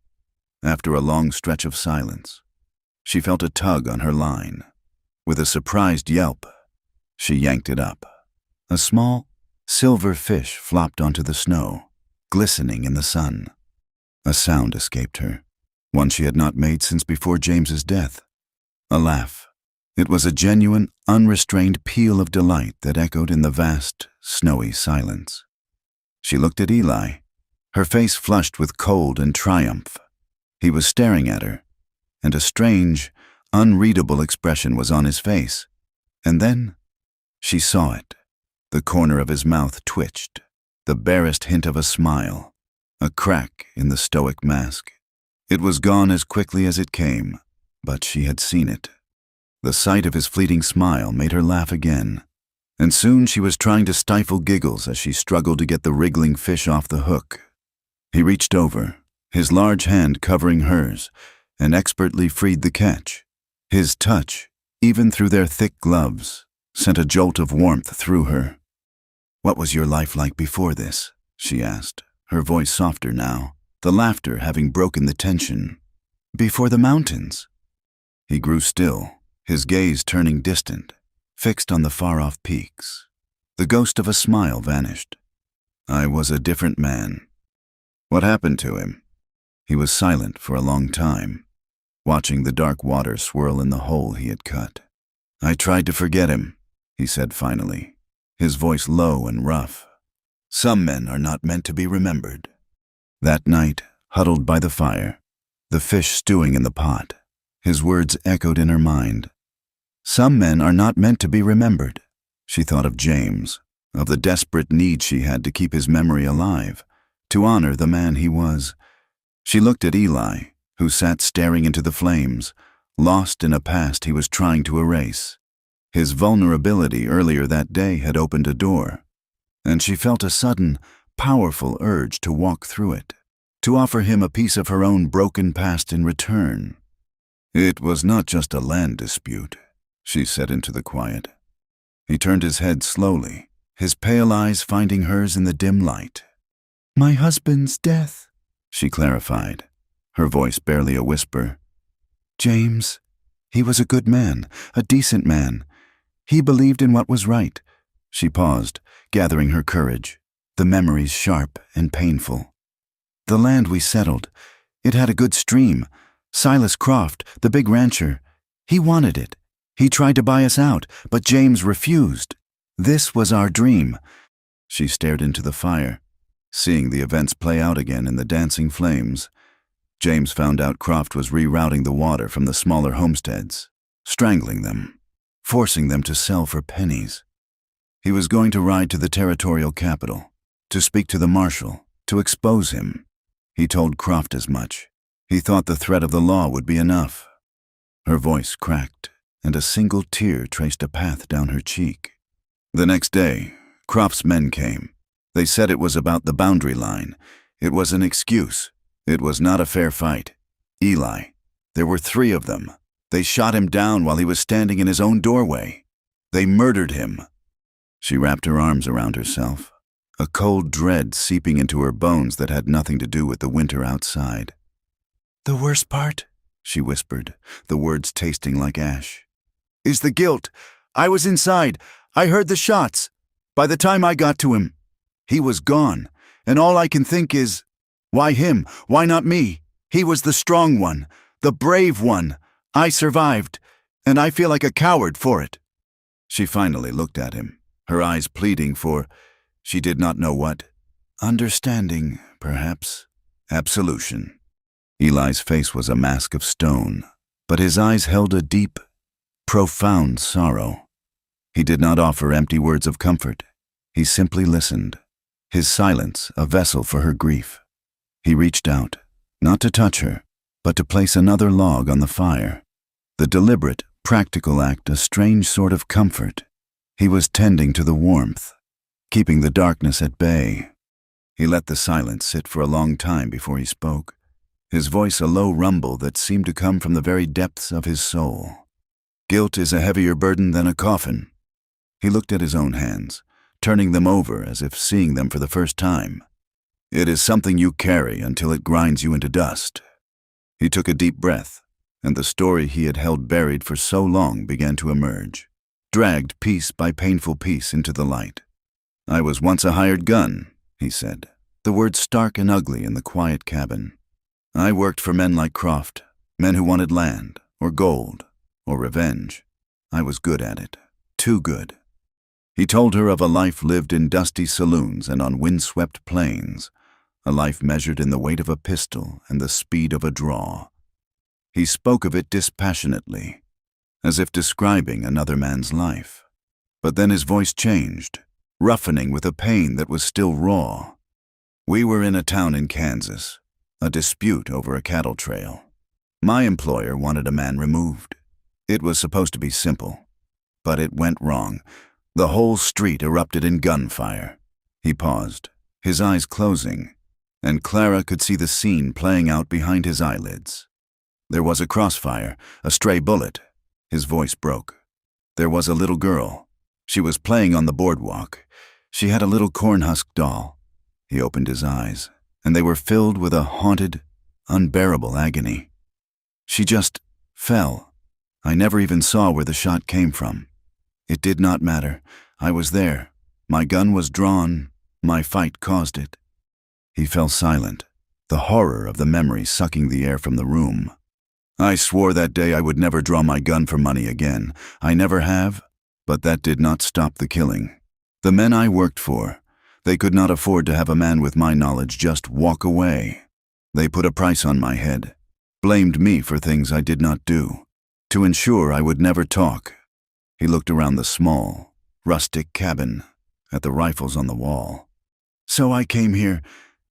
[SPEAKER 1] After a long stretch of silence, she felt a tug on her line. With a surprised yelp, she yanked it up. A small, silver fish flopped onto the snow, glistening in the sun. A sound escaped her, one she had not made since before James's death. A laugh. It was a genuine, unrestrained peal of delight that echoed in the vast, snowy silence. She looked at Eli, her face flushed with cold and triumph. He was staring at her, and a strange, unreadable expression was on his face. And then she saw it. The corner of his mouth twitched, the barest hint of a smile, a crack in the stoic mask. It was gone as quickly as it came, but she had seen it. The sight of his fleeting smile made her laugh again, and soon she was trying to stifle giggles as she struggled to get the wriggling fish off the hook. He reached over, his large hand covering hers, and expertly freed the catch. His touch, even through their thick gloves, sent a jolt of warmth through her. "What was your life like before this?" she asked, her voice softer now, the laughter having broken the tension. "Before the mountains." He grew still, his gaze turning distant, fixed on the far-off peaks. The ghost of a smile vanished. "I was a different man." "What happened to him?" He was silent for a long time, watching the dark water swirl in the hole he had cut. "I tried to forget him," he said finally, his voice low and rough. "Some men are not meant to be remembered." That night, huddled by the fire, the fish stewing in the pot, his words echoed in her mind. Some men are not meant to be remembered. She thought of James, of the desperate need she had to keep his memory alive, to honor the man he was. She looked at Eli, who sat staring into the flames, lost in a past he was trying to erase. His vulnerability earlier that day had opened a door, and she felt a sudden, powerful urge to walk through it, to offer him a piece of her own broken past in return. "It was not just a land dispute," she said into the quiet. He turned his head slowly, his pale eyes finding hers in the dim light. "My husband's death," she clarified, her voice barely a whisper. "James, he was a good man, a decent man. He believed in what was right." She paused, gathering her courage, the memories sharp and painful. "The land we settled, it had a good stream. Silas Croft, the big rancher, he wanted it. He tried to buy us out, but James refused. This was our dream." She stared into the fire, seeing the events play out again in the dancing flames. James found out Croft was rerouting the water from the smaller homesteads, strangling them, forcing them to sell for pennies. He was going to ride to the territorial capital, to speak to the marshal, to expose him. He told Croft as much. He thought the threat of the law would be enough. Her voice cracked, and a single tear traced a path down her cheek. The next day, Croft's men came. They said it was about the boundary line. It was an excuse. It was not a fair fight. Eli, there were 3 of them. They shot him down while he was standing in his own doorway. They murdered him. She wrapped her arms around herself, a cold dread seeping into her bones that had nothing to do with the winter outside. "The worst part," she whispered, the words tasting like ash, "is the guilt. I was inside. I heard the shots. By the time I got to him, he was gone, and all I can think is, why him? Why not me? He was the strong one, the brave one. I survived, and I feel like a coward for it." She finally looked at him, her eyes pleading for, she did not know what. Understanding, perhaps. Absolution. Eli's face was a mask of stone, but his eyes held a deep, profound sorrow. He did not offer empty words of comfort. He simply listened, his silence a vessel for her grief. He reached out, not to touch her, but to place another log on the fire. The deliberate, practical act a strange sort of comfort. He was tending to the warmth, keeping the darkness at bay. He let the silence sit for a long time before he spoke, his voice a low rumble that seemed to come from the very depths of his soul. "Guilt is a heavier burden than a coffin." He looked at his own hands, turning them over as if seeing them for the first time. "It is something you carry until it grinds you into dust." He took a deep breath, and the story he had held buried for so long began to emerge, dragged piece by painful piece into the light. "I was once a hired gun," he said, the words stark and ugly in the quiet cabin. "I worked for men like Croft, men who wanted land, or gold, or revenge. I was good at it, too good." He told her of a life lived in dusty saloons and on windswept plains, a life measured in the weight of a pistol and the speed of a draw. He spoke of it dispassionately, as if describing another man's life. But then his voice changed, roughening with a pain that was still raw. "We were in a town in Kansas, a dispute over a cattle trail. My employer wanted a man removed. It was supposed to be simple, but it went wrong. The whole street erupted in gunfire." He paused, his eyes closing, and Clara could see the scene playing out behind his eyelids. There was a crossfire, a stray bullet. His voice broke. There was a little girl. She was playing on the boardwalk. She had a little cornhusk doll. He opened his eyes, and they were filled with a haunted, unbearable agony. "She just fell. I never even saw where the shot came from. It did not matter. I was there. My gun was drawn. My fight caused it." He fell silent, the horror of the memory sucking the air from the room. I swore that day I would never draw my gun for money again. I never have, but that did not stop the killing. The men I worked for, they could not afford to have a man with my knowledge just walk away. They put a price on my head, blamed me for things I did not do, to ensure I would never talk. He looked around the small, rustic cabin, at the rifles on the wall. So I came here,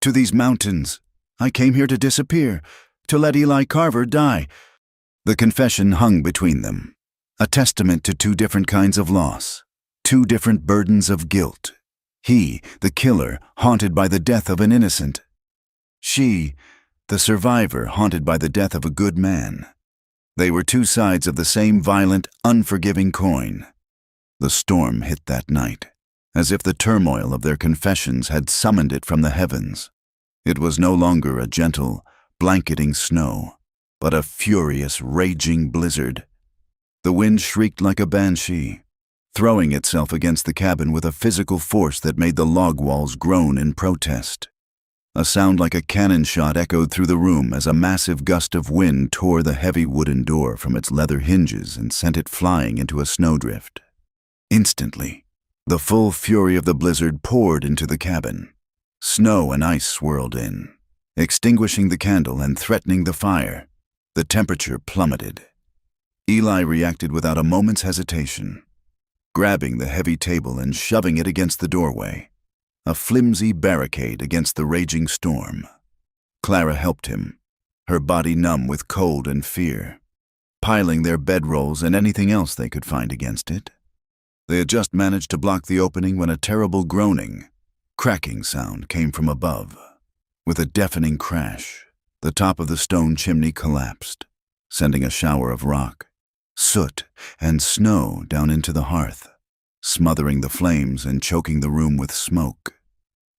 [SPEAKER 1] to these mountains. I came here to disappear, to let Eli Carver die. The confession hung between them, a testament to two different kinds of loss, two different burdens of guilt. He, the killer, haunted by the death of an innocent. She, the survivor, haunted by the death of a good man. They were two sides of the same violent, unforgiving coin. The storm hit that night, as if the turmoil of their confessions had summoned it from the heavens. It was no longer a gentle, blanketing snow, but a furious, raging blizzard. The wind shrieked like a banshee, throwing itself against the cabin with a physical force that made the log walls groan in protest. A sound like a cannon shot echoed through the room as a massive gust of wind tore the heavy wooden door from its leather hinges and sent it flying into a snowdrift. Instantly, the full fury of the blizzard poured into the cabin. Snow and ice swirled in, extinguishing the candle and threatening the fire. The temperature plummeted. Eli reacted without a moment's hesitation, grabbing the heavy table and shoving it against the doorway, a flimsy barricade against the raging storm. Clara helped him, her body numb with cold and fear, piling their bedrolls and anything else they could find against it. They had just managed to block the opening when a terrible groaning, cracking sound came from above. With a deafening crash, the top of the stone chimney collapsed, sending a shower of rock, soot, and snow down into the hearth, smothering the flames and choking the room with smoke.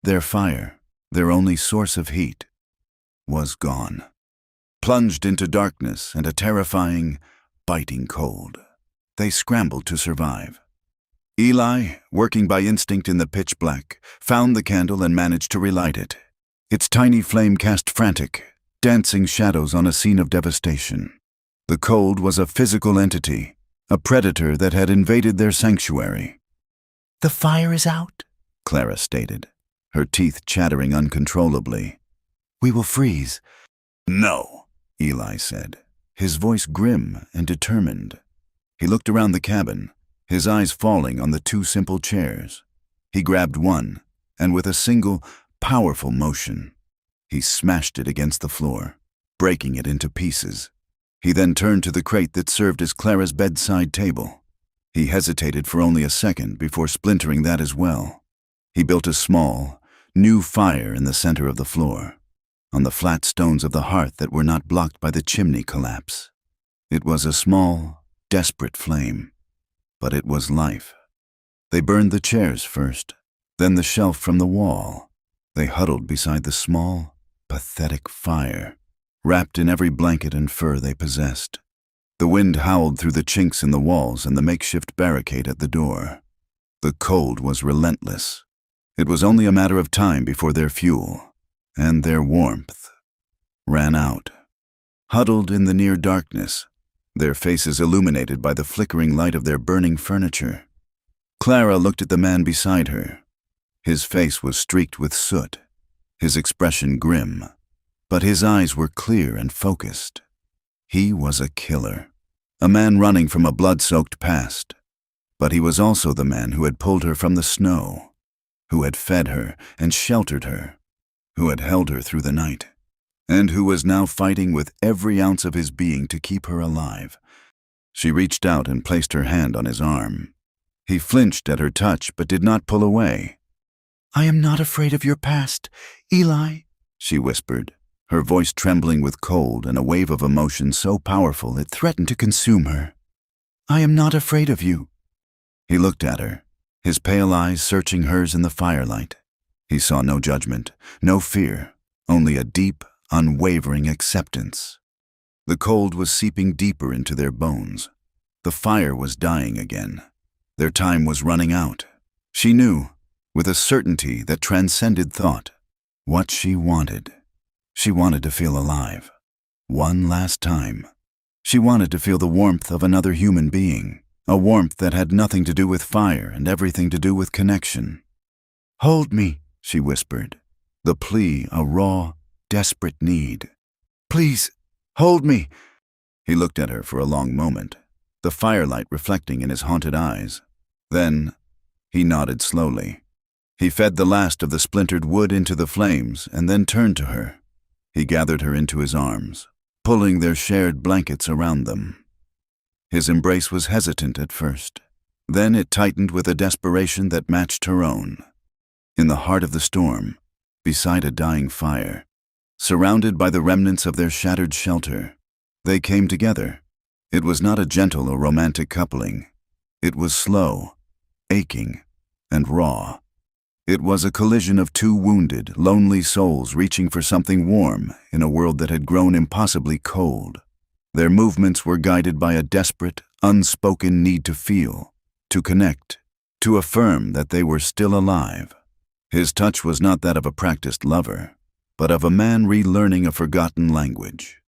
[SPEAKER 1] Their fire, their only source of heat, was gone, plunged into darkness and a terrifying, biting cold. They scrambled to survive. Eli, working by instinct in the pitch black, found the candle and managed to relight it. Its tiny flame cast frantic, dancing shadows on a scene of devastation. The cold was a physical entity, a predator that had invaded their sanctuary. "The fire is out," Clara stated, her teeth chattering uncontrollably. "We will freeze." "No," Eli said, his voice grim and determined. He looked around the cabin, his eyes falling on the two simple chairs. He grabbed one, and with a single, powerful motion, he smashed it against the floor, breaking it into pieces. He then turned to the crate that served as Clara's bedside table. He hesitated for only a second before splintering that as well. He built a small, new fire in the center of the floor, on the flat stones of the hearth that were not blocked by the chimney collapse. It was a small, desperate flame, but it was life. They burned the chairs first, then the shelf from the wall. They huddled beside the small, pathetic fire, wrapped in every blanket and fur they possessed. The wind howled through the chinks in the walls and the makeshift barricade at the door. The cold was relentless. It was only a matter of time before their fuel, and their warmth, ran out. Huddled in the near darkness, their faces illuminated by the flickering light of their burning furniture, Clara looked at the man beside her. His face was streaked with soot, his expression grim, but his eyes were clear and focused. He was a killer, a man running from a blood-soaked past. But he was also the man who had pulled her from the snow, who had fed her and sheltered her, who had held her through the night, and who was now fighting with every ounce of his being to keep her alive. She reached out and placed her hand on his arm. He flinched at her touch but did not pull away. "I am not afraid of your past, Eli," she whispered, her voice trembling with cold and a wave of emotion so powerful it threatened to consume her. "I am not afraid of you." He looked at her, his pale eyes searching hers in the firelight. He saw no judgment, no fear, only a deep, unwavering acceptance. The cold was seeping deeper into their bones. The fire was dying again. Their time was running out. She knew, with a certainty that transcended thought, what she wanted. She wanted to feel alive. One last time. She wanted to feel the warmth of another human being, a warmth that had nothing to do with fire and everything to do with connection. "Hold me," she whispered, the plea a raw, desperate need. "Please, hold me." He looked at her for a long moment, the firelight reflecting in his haunted eyes. Then, he nodded slowly. He fed the last of the splintered wood into the flames and then turned to her. He gathered her into his arms, pulling their shared blankets around them. His embrace was hesitant at first. Then it tightened with a desperation that matched her own. In the heart of the storm, beside a dying fire, surrounded by the remnants of their shattered shelter, they came together. It was not a gentle or romantic coupling. It was slow, aching, and raw. It was a collision of two wounded, lonely souls reaching for something warm in a world that had grown impossibly cold. Their movements were guided by a desperate, unspoken need to feel, to connect, to affirm that they were still alive. His touch was not that of a practiced lover, but of a man relearning a forgotten language.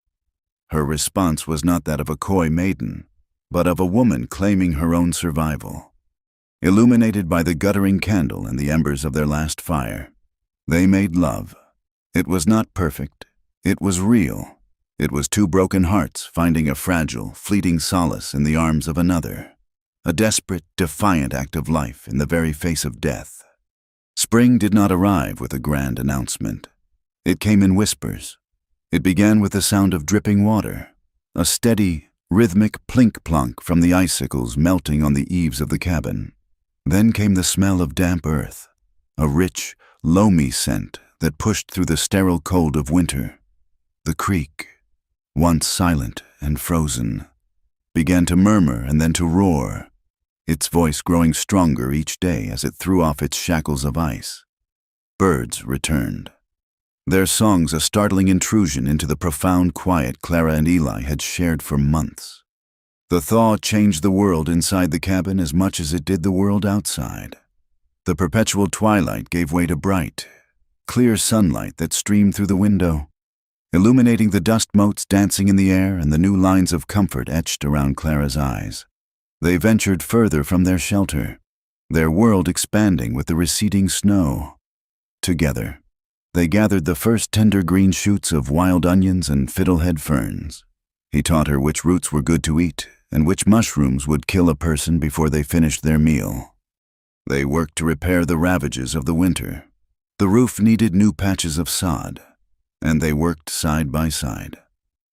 [SPEAKER 1] Her response was not that of a coy maiden, but of a woman claiming her own survival. Illuminated by the guttering candle and the embers of their last fire, they made love. It was not perfect. It was real. It was two broken hearts finding a fragile, fleeting solace in the arms of another. A desperate, defiant act of life in the very face of death. Spring did not arrive with a grand announcement. It came in whispers. It began with the sound of dripping water, a steady, rhythmic plink-plonk from the icicles melting on the eaves of the cabin. Then came the smell of damp earth, a rich, loamy scent that pushed through the sterile cold of winter. The creek, once silent and frozen, began to murmur and then to roar, its voice growing stronger each day as it threw off its shackles of ice. Birds returned, their songs a startling intrusion into the profound quiet Clara and Eli had shared for months. The thaw changed the world inside the cabin as much as it did the world outside. The perpetual twilight gave way to bright, clear sunlight that streamed through the window, illuminating the dust motes dancing in the air and the new lines of comfort etched around Clara's eyes. They ventured further from their shelter, their world expanding with the receding snow. Together, they gathered the first tender green shoots of wild onions and fiddlehead ferns. He taught her which roots were good to eat and which mushrooms would kill a person before they finished their meal. They worked to repair the ravages of the winter. The roof needed new patches of sod, and they worked side by side,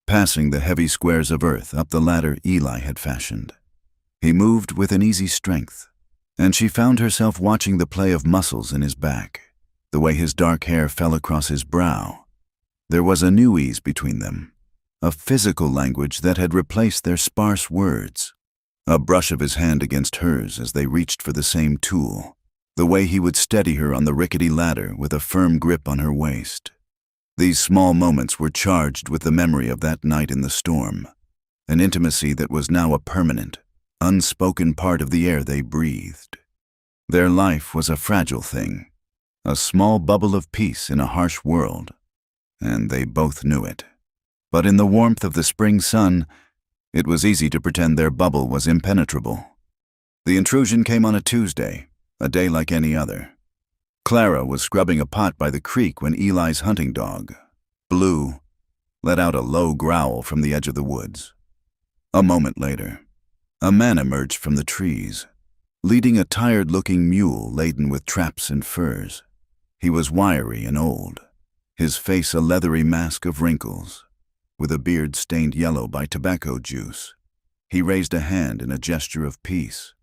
[SPEAKER 1] passing the heavy squares of earth up the ladder Eli had fashioned. He moved with an easy strength, and she found herself watching the play of muscles in his back, the way his dark hair fell across his brow. There was a new ease between them, a physical language that had replaced their sparse words. A brush of his hand against hers as they reached for the same tool, the way he would steady her on the rickety ladder with a firm grip on her waist. These small moments were charged with the memory of that night in the storm, an intimacy that was now a permanent, unspoken part of the air they breathed. Their life was a fragile thing, a small bubble of peace in a harsh world, and they both knew it. But in the warmth of the spring sun, it was easy to pretend their bubble was impenetrable. The intrusion came on a Tuesday, a day like any other. Clara was scrubbing a pot by the creek when Eli's hunting dog, Blue, let out a low growl from the edge of the woods. A moment later, a man emerged from the trees, leading a tired-looking mule laden with traps and furs. He was wiry and old, his face a leathery mask of wrinkles, with a beard stained yellow by tobacco juice. He raised a hand in a gesture of peace.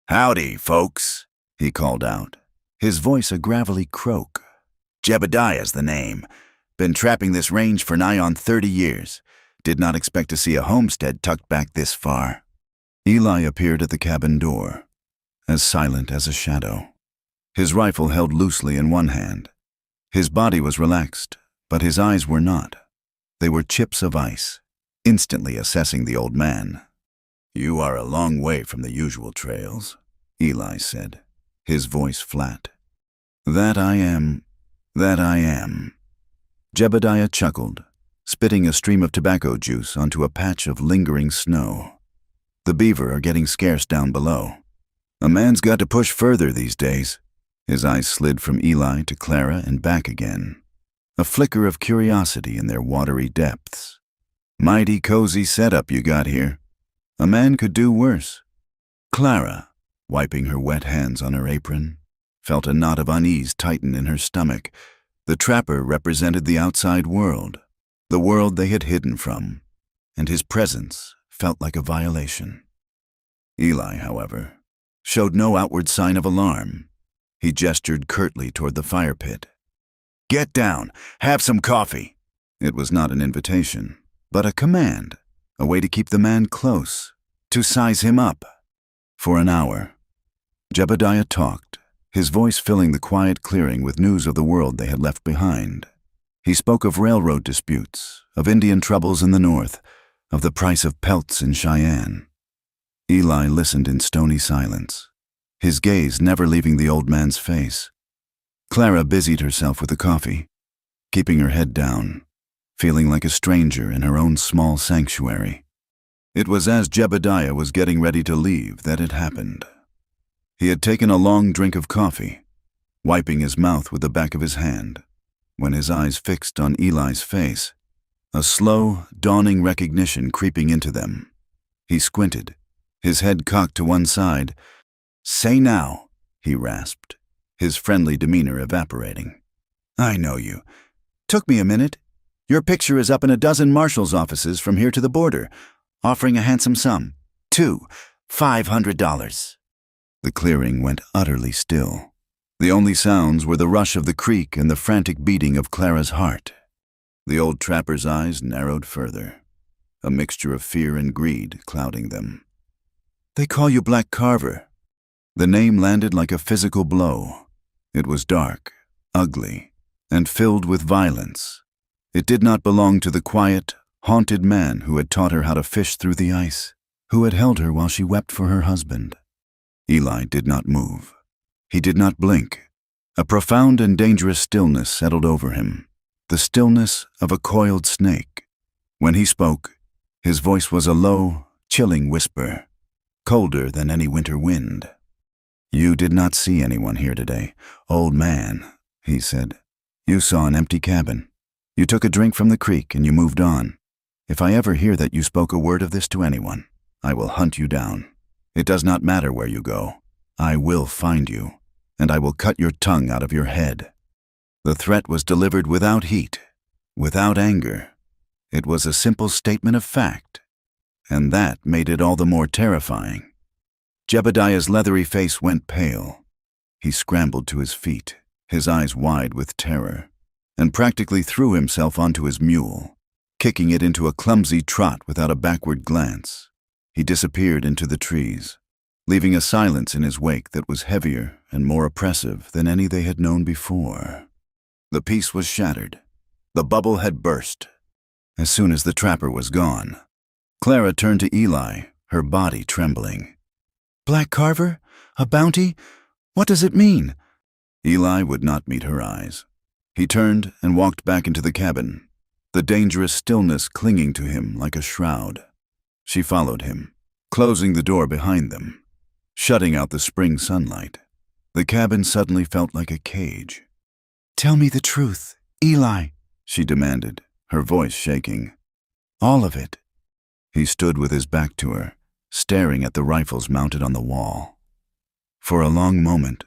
[SPEAKER 1] "Howdy, folks," he called out, his voice a gravelly croak. "Jebediah's the name. Been trapping this range for nigh on 30 years. Did not expect to see a homestead tucked back this far." Eli appeared at the cabin door, as silent as a shadow, his rifle held loosely in one hand. His body was relaxed, but his eyes were not. They were chips of ice, instantly assessing the old man. "You are a long way from the usual trails," Eli said, his voice flat. That I am. Jebediah chuckled, spitting a stream of tobacco juice onto a patch of lingering snow. The beaver are getting scarce down below. A man's got to push further these days. His eyes slid from Eli to Clara and back again, a flicker of curiosity in their watery depths. Mighty cozy setup you got here. A man could do worse. Clara, wiping her wet hands on her apron, felt a knot of unease tighten in her stomach. The trapper represented the outside world, the world they had hidden from, and his presence felt like a violation. Eli, however, showed no outward sign of alarm. He gestured curtly toward the fire pit. "Get down, have some coffee." It was not an invitation, but a command, a way to keep the man close, to size him up. For an hour, Jebediah talked, his voice filling the quiet clearing with news of the world they had left behind. He spoke of railroad disputes, of Indian troubles in the north, of the price of pelts in Cheyenne. Eli listened in stony silence, his gaze never leaving the old man's face. Clara busied herself with the coffee, keeping her head down, feeling like a stranger in her own small sanctuary. It was as Jebediah was getting ready to leave that it happened. He had taken a long drink of coffee, wiping his mouth with the back of his hand, when his eyes fixed on Eli's face, a slow, dawning recognition creeping into them. He squinted, his head cocked to one side. "Say now," he rasped, his friendly demeanor evaporating. "I know you. Took me a minute. Your picture is up in a dozen marshal's offices from here to the border, offering a handsome sum. $500. The clearing went utterly still. The only sounds were the rush of the creek and the frantic beating of Clara's heart. The old trapper's eyes narrowed further, a mixture of fear and greed clouding them. "They call you Black Carver." The name landed like a physical blow. It was dark, ugly, and filled with violence. It did not belong to the quiet, haunted man who had taught her how to fish through the ice, who had held her while she wept for her husband. Eli did not move. He did not blink. A profound and dangerous stillness settled over him, the stillness of a coiled snake. When he spoke, his voice was a low, chilling whisper, colder than any winter wind. "You did not see anyone here today, old man," he said. "You saw an empty cabin. You took a drink from the creek and you moved on. If I ever hear that you spoke a word of this to anyone, I will hunt you down. It does not matter where you go. I will find you, and I will cut your tongue out of your head." The threat was delivered without heat, without anger. It was a simple statement of fact, and that made it all the more terrifying. Jebediah's leathery face went pale. He scrambled to his feet, his eyes wide with terror, and practically threw himself onto his mule, kicking it into a clumsy trot without a backward glance. He disappeared into the trees, leaving a silence in his wake that was heavier and more oppressive than any they had known before. The peace was shattered. The bubble had burst. As soon as the trapper was gone, Clara turned to Eli, her body trembling. "Black Carver? A bounty? What does it mean?" Eli would not meet her eyes. He turned and walked back into the cabin, the dangerous stillness clinging to him like a shroud. She followed him, closing the door behind them, shutting out the spring sunlight. The cabin suddenly felt like a cage. "Tell me the truth, Eli," she demanded, her voice shaking. "All of it." He stood with his back to her, staring at the rifles mounted on the wall. For a long moment,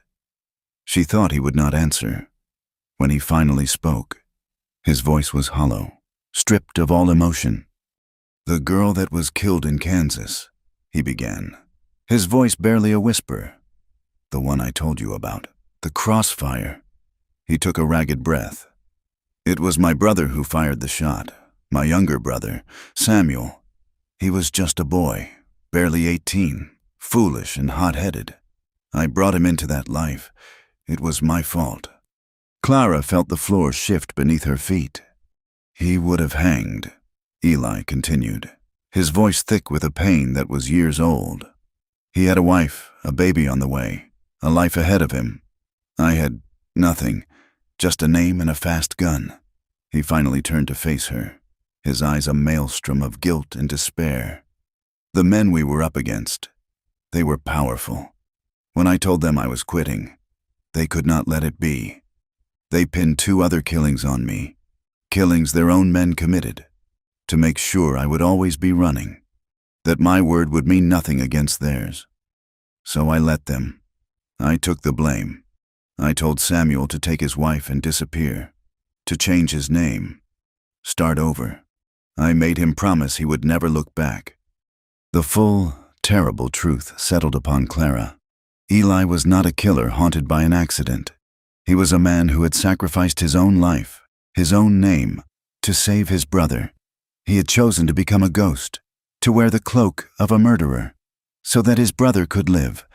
[SPEAKER 1] she thought he would not answer. When he finally spoke, his voice was hollow, stripped of all emotion. "The girl that was killed in Kansas," he began, his voice barely a whisper. "The one I told you about, the crossfire." He took a ragged breath. "It was my brother who fired the shot, my younger brother, Samuel. He was just a boy, barely 18, foolish and hot-headed. I brought him into that life. It was my fault." Clara felt the floor shift beneath her feet. "He would have hanged," Eli continued, his voice thick with a pain that was years old. "He had a wife, a baby on the way, a life ahead of him. I had nothing, just a name and a fast gun. He finally turned to face her, his eyes a maelstrom of guilt and despair. The men we were up against, they were powerful. When I told them I was quitting, they could not let it be. They pinned 2 other killings on me, killings their own men committed, to make sure I would always be running, that my word would mean nothing against theirs. So I let them. I took the blame. I told Samuel to take his wife and disappear, to change his name, start over. I made him promise he would never look back. The full, terrible truth settled upon Clara. Eli was not a killer haunted by an accident. He was a man who had sacrificed his own life, his own name, to save his brother. He had chosen to become a ghost, to wear the cloak of a murderer, so that his brother could live.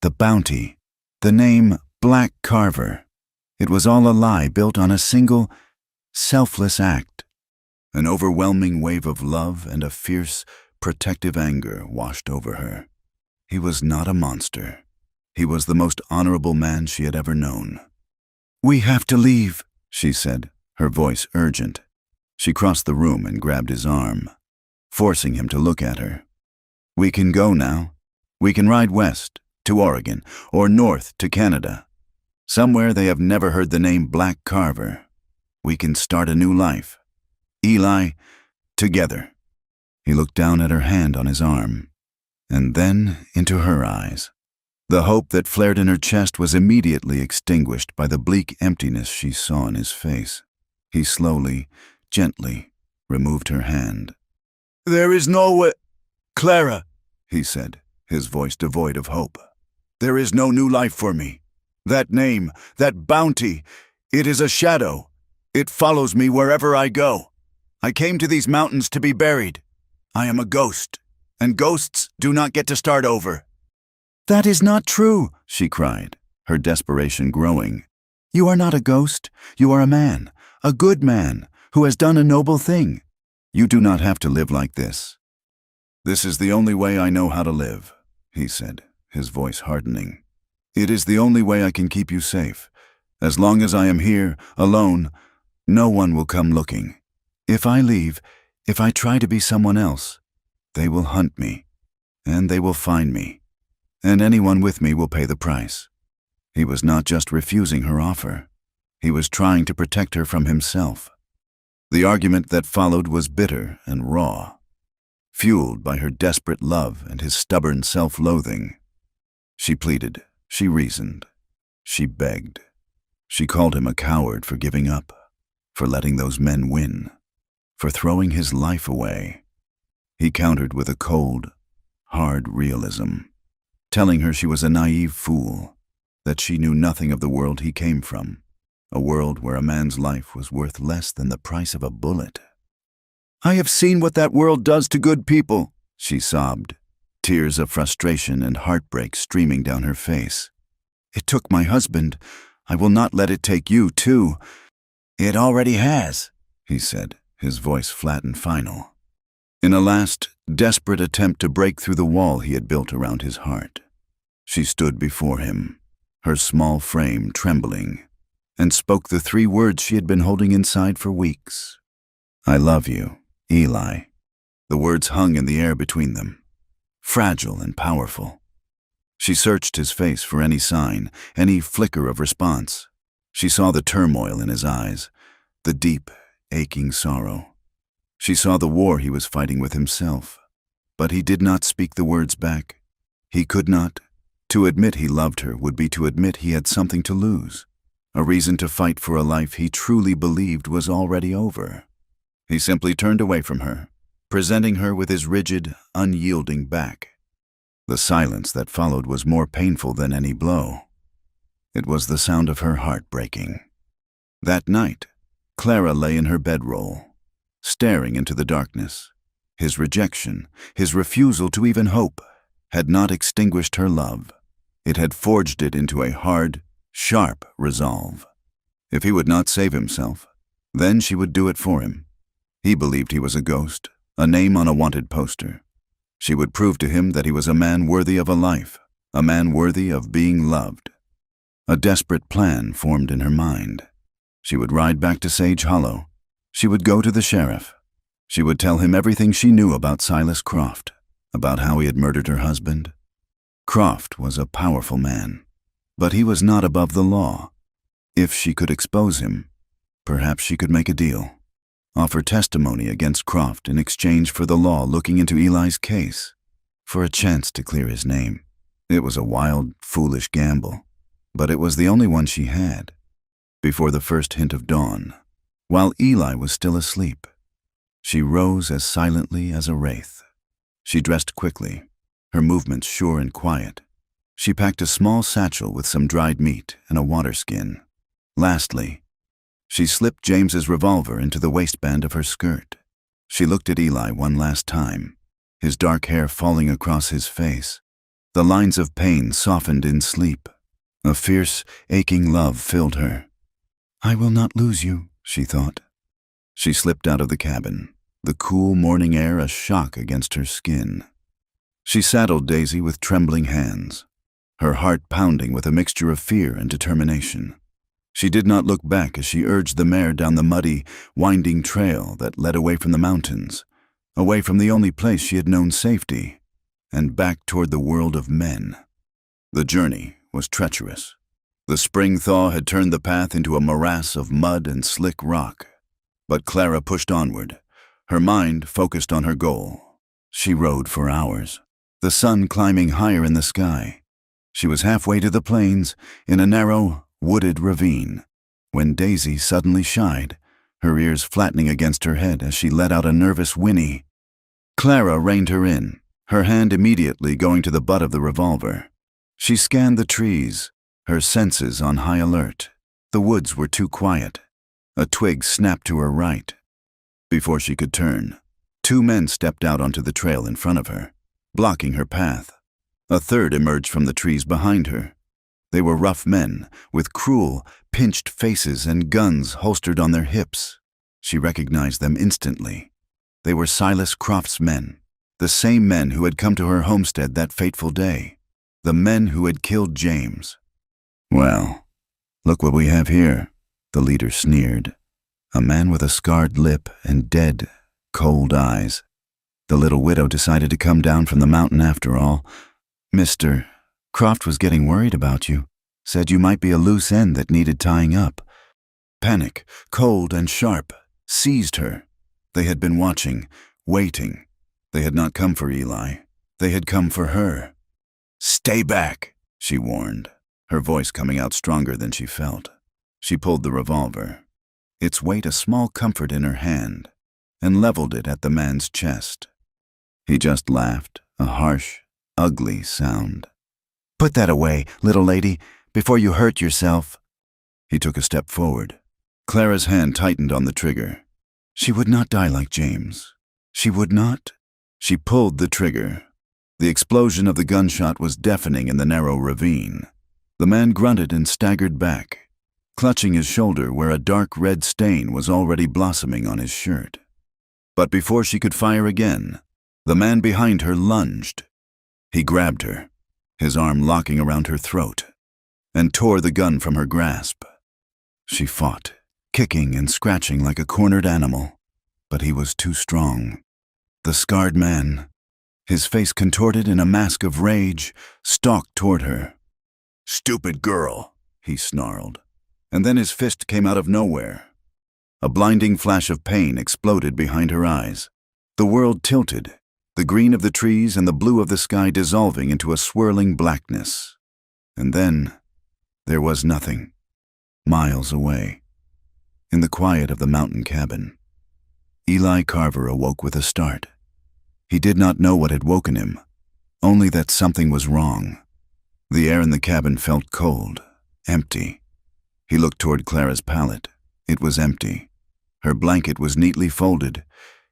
[SPEAKER 1] The bounty, the name Black Carver. It was all a lie built on a single, selfless act. An overwhelming wave of love and a fierce, protective anger washed over her. He was not a monster. He was the most honorable man she had ever known. "We have to leave," she said, her voice urgent. She crossed the room and grabbed his arm, forcing him to look at her. "We can go now. We can ride west, to Oregon, or north to Canada. Somewhere they have never heard the name Black Carver. We can start a new life. Eli, together." He looked down at her hand on his arm, and then into her eyes. The hope that flared in her chest was immediately extinguished by the bleak emptiness she saw in his face. He slowly, gently, removed her hand. "There is no way, Clara," he said, his voice devoid of hope. "There is no new life for me. That name, that bounty, it is a shadow. It follows me wherever I go. I came to these mountains to be buried. I am a ghost, and ghosts do not get to start over." "That is not true," she cried, her desperation growing. "You are not a ghost. You are a man, a good man, who has done a noble thing. You do not have to live like this." "This is the only way I know how to live," he said, his voice hardening. "It is the only way I can keep you safe. As long as I am here, alone, no one will come looking. If I leave, if I try to be someone else, they will hunt me, and they will find me, and anyone with me will pay the price." He was not just refusing her offer. He was trying to protect her from himself. The argument that followed was bitter and raw, fueled by her desperate love and his stubborn self-loathing. She pleaded, she reasoned, she begged. She called him a coward for giving up, for letting those men win, for throwing his life away. He countered with a cold, hard realism, telling her she was a naive fool, that she knew nothing of the world he came from, a world where a man's life was worth less than the price of a bullet. "I have seen what that world does to good people," she sobbed, tears of frustration and heartbreak streaming down her face. "It took my husband. I will not let it take you, too." "It already has," he said, his voice flat and final, in a last, desperate attempt to break through the wall he had built around his heart. She stood before him, her small frame trembling, and spoke the 3 words she had been holding inside for weeks. "I love you, Eli." The words hung in the air between them, fragile and powerful. She searched his face for any sign, any flicker of response. She saw the turmoil in his eyes, the deep, aching sorrow. She saw the war he was fighting with himself, but he did not speak the words back. He could not. To admit he loved her would be to admit he had something to lose, a reason to fight for a life he truly believed was already over. He simply turned away from her, presenting her with his rigid, unyielding back. The silence that followed was more painful than any blow. It was the sound of her heart breaking. That night, Clara lay in her bedroll, staring into the darkness. His rejection, his refusal to even hope, had not extinguished her love. It had forged it into a hard, sharp resolve. If he would not save himself, then she would do it for him. He believed he was a ghost, a name on a wanted poster. She would prove to him that he was a man worthy of a life, a man worthy of being loved. A desperate plan formed in her mind. She would ride back to Sage Hollow, She would go to the sheriff. She would tell him everything she knew about Silas Croft, about how he had murdered her husband. Croft was a powerful man, but he was not above the law. If she could expose him, perhaps she could make a deal. Offer testimony against Croft in exchange for the law looking into Eli's case, for a chance to clear his name. It was a wild, foolish gamble, but it was the only one she had. Before the first hint of dawn, while Eli was still asleep, she rose as silently as a wraith. She dressed quickly, her movements sure and quiet. She packed a small satchel with some dried meat and a water skin. Lastly, she slipped James's revolver into the waistband of her skirt. She looked at Eli one last time, his dark hair falling across his face. The lines of pain softened in sleep. A fierce, aching love filled her. "I will not lose you," she thought. She slipped out of the cabin, the cool morning air a shock against her skin. She saddled Daisy with trembling hands, her heart pounding with a mixture of fear and determination. She did not look back as she urged the mare down the muddy, winding trail that led away from the mountains, away from the only place she had known safety, and back toward the world of men. The journey was treacherous. The spring thaw had turned the path into a morass of mud and slick rock. But Clara pushed onward, her mind focused on her goal. She rode for hours, the sun climbing higher in the sky. She was halfway to the plains, in a narrow, wooded ravine, when Daisy suddenly shied, her ears flattening against her head as she let out a nervous whinny. Clara reined her in, her hand immediately going to the butt of the revolver. She scanned the trees, her senses on high alert. The woods were too quiet. A twig snapped to her right. Before she could turn, 2 men stepped out onto the trail in front of her, blocking her path. A third emerged from the trees behind her. They were rough men, with cruel, pinched faces and guns holstered on their hips. She recognized them instantly. They were Silas Croft's men, the same men who had come to her homestead that fateful day, the men who had killed James. "Well, look what we have here," the leader sneered. A man with a scarred lip and dead, cold eyes. The little widow decided to come down from the mountain after all. "Mr. Croft was getting worried about you, said you might be a loose end that needed tying up." Panic, cold and sharp, seized her. They had been watching, waiting. They had not come for Eli. They had come for her. "Stay back," she warned, her voice coming out stronger than she felt. She pulled the revolver, its weight a small comfort in her hand, and leveled it at the man's chest. He just laughed, a harsh, ugly sound. "Put that away, little lady, before you hurt yourself." He took a step forward. Clara's hand tightened on the trigger. She would not die like James. She would not. She pulled the trigger. The explosion of the gunshot was deafening in the narrow ravine. The man grunted and staggered back, clutching his shoulder where a dark red stain was already blossoming on his shirt. But before she could fire again, the man behind her lunged. He grabbed her, his arm locking around her throat, and tore the gun from her grasp. She fought, kicking and scratching like a cornered animal, but he was too strong. The scarred man, his face contorted in a mask of rage, stalked toward her. "Stupid girl," he snarled, and then his fist came out of nowhere. A blinding flash of pain exploded behind her eyes. The world tilted, the green of the trees and the blue of the sky dissolving into a swirling blackness. And then there was nothing, miles away, in the quiet of the mountain cabin. Eli Carver awoke with a start. He did not know what had woken him, only that something was wrong. The air in the cabin felt cold, empty. He looked toward Clara's pallet. It was empty. Her blanket was neatly folded.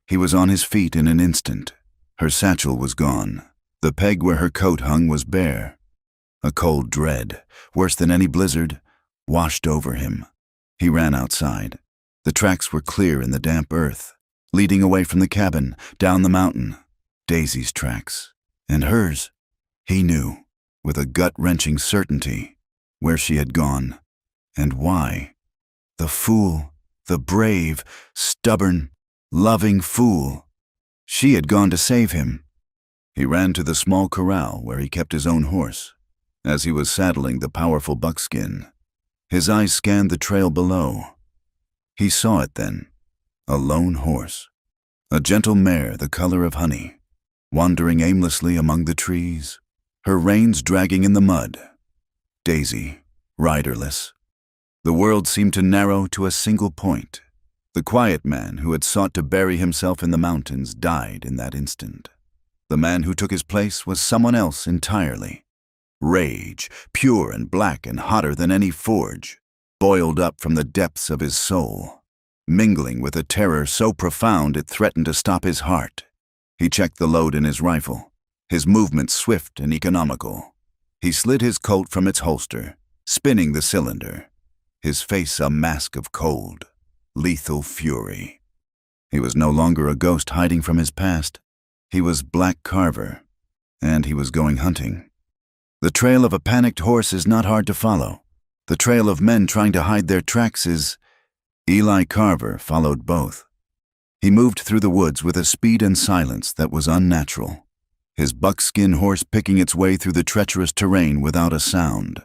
[SPEAKER 1] He was on his feet in an instant. Her satchel was gone. The peg where her coat hung was bare. A cold dread, worse than any blizzard, washed over him. He ran outside. The tracks were clear in the damp earth, leading away from the cabin, down the mountain. Daisy's tracks. And hers. He knew, with a gut-wrenching certainty, where she had gone, and why. The fool, the brave, stubborn, loving fool. She had gone to save him. He ran to the small corral where he kept his own horse. As he was saddling the powerful buckskin, his eyes scanned the trail below. He saw it then, a lone horse, a gentle mare the color of honey, wandering aimlessly among the trees, her reins dragging in the mud. Daisy, riderless. The world seemed to narrow to a single point. The quiet man who had sought to bury himself in the mountains died in that instant. The man who took his place was someone else entirely. Rage, pure and black and hotter than any forge, boiled up from the depths of his soul, mingling with a terror so profound it threatened to stop his heart. He checked the load in his rifle, his movements swift and economical. He slid his Colt from its holster, spinning the cylinder, his face a mask of cold, lethal fury. He was no longer a ghost hiding from his past. He was Black Carver, and he was going hunting. The trail of a panicked horse is not hard to follow. The trail of men trying to hide their tracks is... Eli Carver followed both. He moved through the woods with a speed and silence that was unnatural, his buckskin horse picking its way through the treacherous terrain without a sound.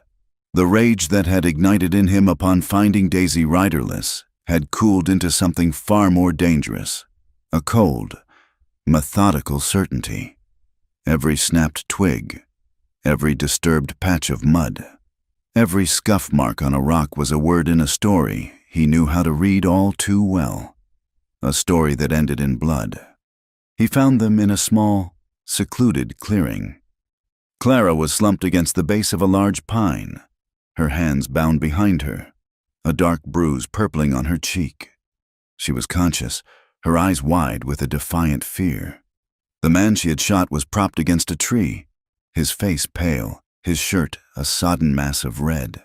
[SPEAKER 1] The rage that had ignited in him upon finding Daisy riderless had cooled into something far more dangerous, a cold, methodical certainty. Every snapped twig, every disturbed patch of mud, every scuff mark on a rock was a word in a story he knew how to read all too well, a story that ended in blood. He found them in a small, secluded clearing. Clara was slumped against the base of a large pine, her hands bound behind her, a dark bruise purpling on her cheek. She was conscious, her eyes wide with a defiant fear. The man she had shot was propped against a tree, his face pale, his shirt a sodden mass of red.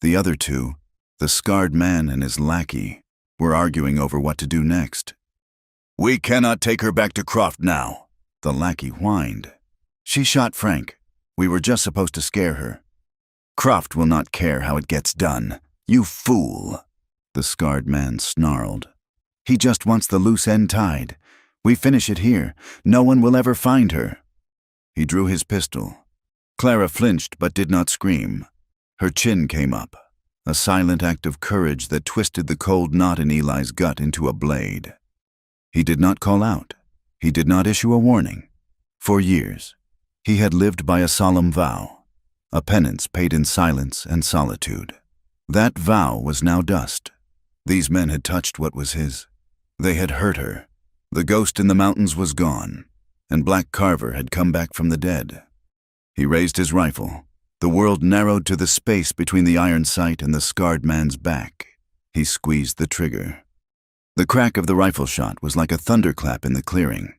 [SPEAKER 1] The other two, the scarred man and his lackey, were arguing over what to do next. "We cannot take her back to Croft now," the lackey whined. "She shot Frank. We were just supposed to scare her." "Croft will not care how it gets done. You fool," the scarred man snarled. "He just wants the loose end tied. We finish it here. No one will ever find her." He drew his pistol. Clara flinched but did not scream. Her chin came up, a silent act of courage that twisted the cold knot in Eli's gut into a blade. He did not call out. He did not issue a warning. For years, he had lived by a solemn vow, a penance paid in silence and solitude. That vow was now dust. These men had touched what was his. They had hurt her. The ghost in the mountains was gone, and Black Carver had come back from the dead. He raised his rifle. The world narrowed to the space between the iron sight and the scarred man's back. He squeezed the trigger. The crack of the rifle shot was like a thunderclap in the clearing.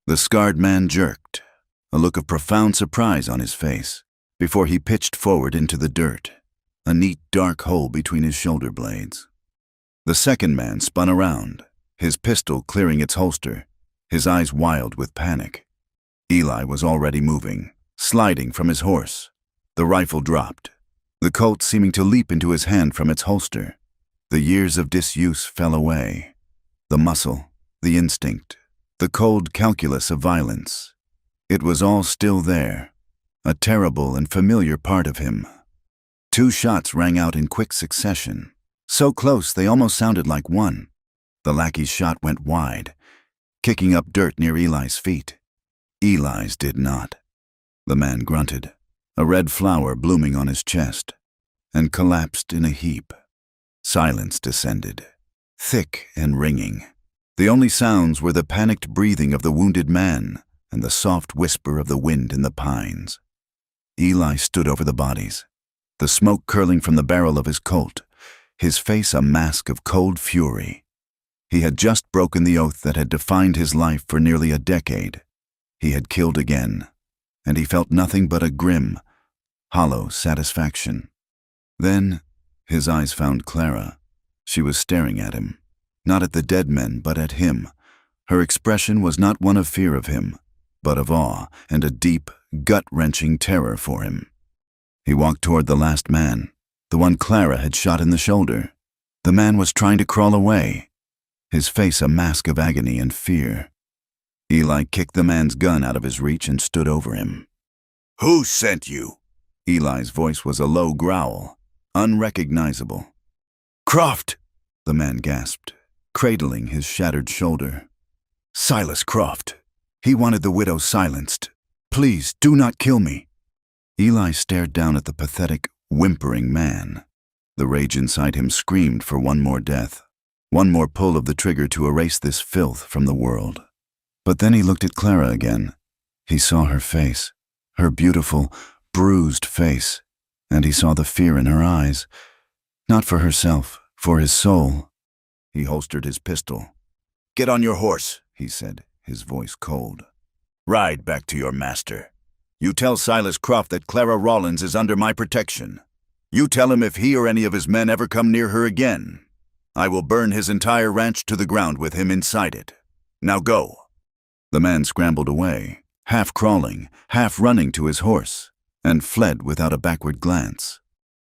[SPEAKER 1] The scarred man jerked, a look of profound surprise on his face, before he pitched forward into the dirt, a neat dark hole between his shoulder blades. The second man spun around, his pistol clearing its holster, his eyes wild with panic. Eli was already moving, sliding from his horse. The rifle dropped, the Colt seeming to leap into his hand from its holster. The years of disuse fell away. The muscle, the instinct, the cold calculus of violence. It was all still there, a terrible and familiar part of him. Two shots rang out in quick succession, so close they almost sounded like one. The lackey's shot went wide, kicking up dirt near Eli's feet. Eli's did not. The man grunted, a red flower blooming on his chest, and collapsed in a heap. Silence descended, thick and ringing. The only sounds were the panicked breathing of the wounded man and the soft whisper of the wind in the pines. Eli stood over the bodies, the smoke curling from the barrel of his Colt, his face a mask of cold fury. He had just broken the oath that had defined his life for nearly a decade. He had killed again, and he felt nothing but a grim, hollow satisfaction. Then, his eyes found Clara. She was staring at him, not at the dead men, but at him. Her expression was not one of fear of him, but of awe and a deep, gut-wrenching terror for him. He walked toward the last man, the one Clara had shot in the shoulder. The man was trying to crawl away, his face a mask of agony and fear. Eli kicked the man's gun out of his reach and stood over him. "Who sent you?" Eli's voice was a low growl, unrecognizable. "Croft," the man gasped, cradling his shattered shoulder. "Silas Croft. He wanted the widow silenced. Please, do not kill me." Eli stared down at the pathetic, whimpering man. The rage inside him screamed for one more death, one more pull of the trigger to erase this filth from the world. But then he looked at Clara again. He saw her face, her beautiful, bruised face, and he saw the fear in her eyes. Not for herself, for his soul. He holstered his pistol. "Get on your horse," he said, his voice cold. "Ride back to your master. You tell Silas Croft that Clara Rollins is under my protection. You tell him if he or any of his men ever come near her again, I will burn his entire ranch to the ground with him inside it. Now go." The man scrambled away, half crawling, half running to his horse, and fled without a backward glance.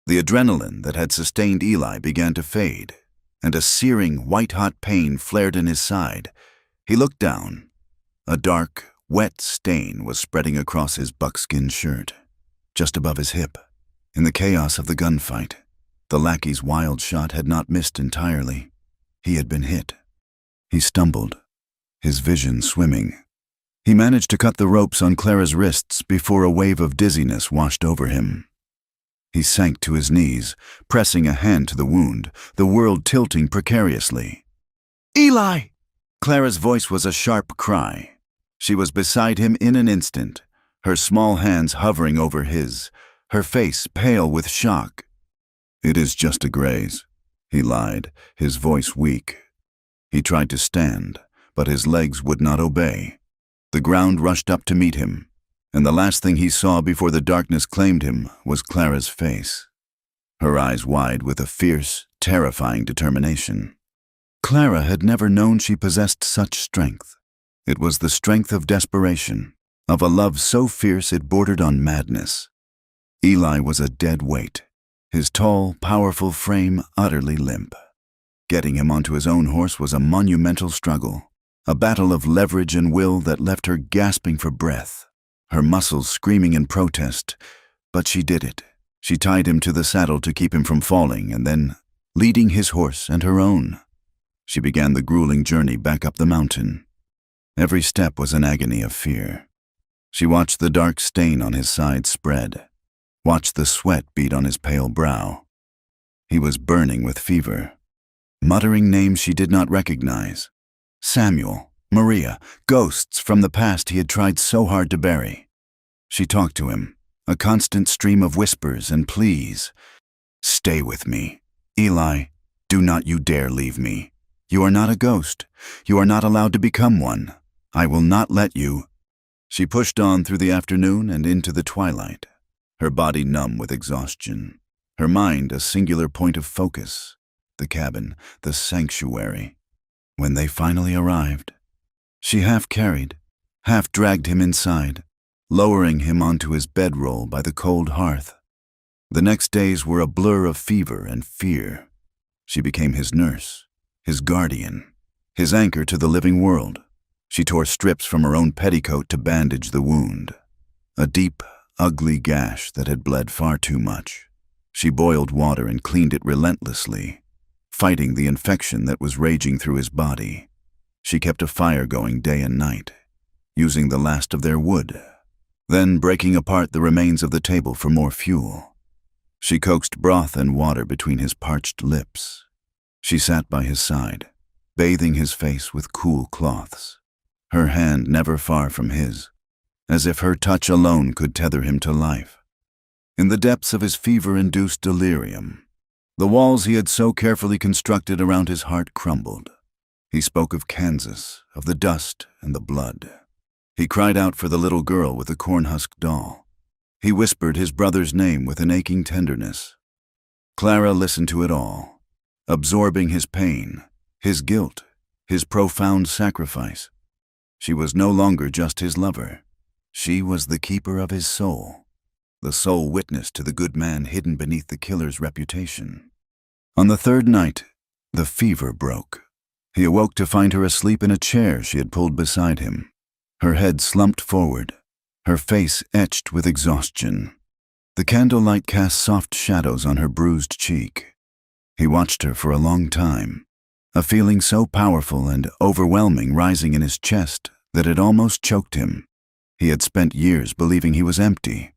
[SPEAKER 1] The adrenaline that had sustained Eli began to fade, and a searing, white-hot pain flared in his side. He looked down. A dark, wet stain was spreading across his buckskin shirt, just above his hip. In the chaos of the gunfight, the lackey's wild shot had not missed entirely. He had been hit. He stumbled, his vision swimming. He managed to cut the ropes on Clara's wrists before a wave of dizziness washed over him. He sank to his knees, pressing a hand to the wound, the world tilting precariously. "Eli!" Clara's voice was a sharp cry. She was beside him in an instant, her small hands hovering over his, her face pale with shock. "It is just a graze," he lied, his voice weak. He tried to stand, but his legs would not obey. The ground rushed up to meet him, and the last thing he saw before the darkness claimed him was Clara's face, her eyes wide with a fierce, terrifying determination. Clara had never known she possessed such strength. It was the strength of desperation, of a love so fierce it bordered on madness. Eli was a dead weight, his tall, powerful frame utterly limp. Getting him onto his own horse was a monumental struggle, a battle of leverage and will that left her gasping for breath, her muscles screaming in protest. But she did it. She tied him to the saddle to keep him from falling, and then, leading his horse and her own, she began the grueling journey back up the mountain. Every step was an agony of fear. She watched the dark stain on his side spread, watched the sweat bead on his pale brow. He was burning with fever, muttering names she did not recognize. Samuel, Maria, ghosts from the past he had tried so hard to bury. She talked to him, a constant stream of whispers and pleas. "Stay with me. Eli, do not you dare leave me. You are not a ghost. You are not allowed to become one. I will not let you." She pushed on through the afternoon and into the twilight, her body numb with exhaustion, her mind a singular point of focus, the cabin, the sanctuary. When they finally arrived, she half carried, half dragged him inside, lowering him onto his bedroll by the cold hearth. The next days were a blur of fever and fear. She became his nurse, his guardian, his anchor to the living world. She tore strips from her own petticoat to bandage the wound, a deep, ugly gash that had bled far too much. She boiled water and cleaned it relentlessly, fighting the infection that was raging through his body. She kept a fire going day and night, using the last of their wood, then breaking apart the remains of the table for more fuel. She coaxed broth and water between his parched lips. She sat by his side, bathing his face with cool cloths, her hand never far from his, as if her touch alone could tether him to life. In the depths of his fever-induced delirium, the walls he had so carefully constructed around his heart crumbled. He spoke of Kansas, of the dust and the blood. He cried out for the little girl with the corn-husk doll. He whispered his brother's name with an aching tenderness. Clara listened to it all, absorbing his pain, his guilt, his profound sacrifice. She was no longer just his lover. She was the keeper of his soul, the sole witness to the good man hidden beneath the killer's reputation. On the third night, The fever broke. He awoke to find her asleep in a chair she had pulled beside him, her head slumped forward, her face etched with exhaustion. The candlelight cast soft shadows on her bruised cheek. He watched her for a long time, a feeling so powerful and overwhelming rising in his chest that it almost choked him. He had spent years believing he was empty,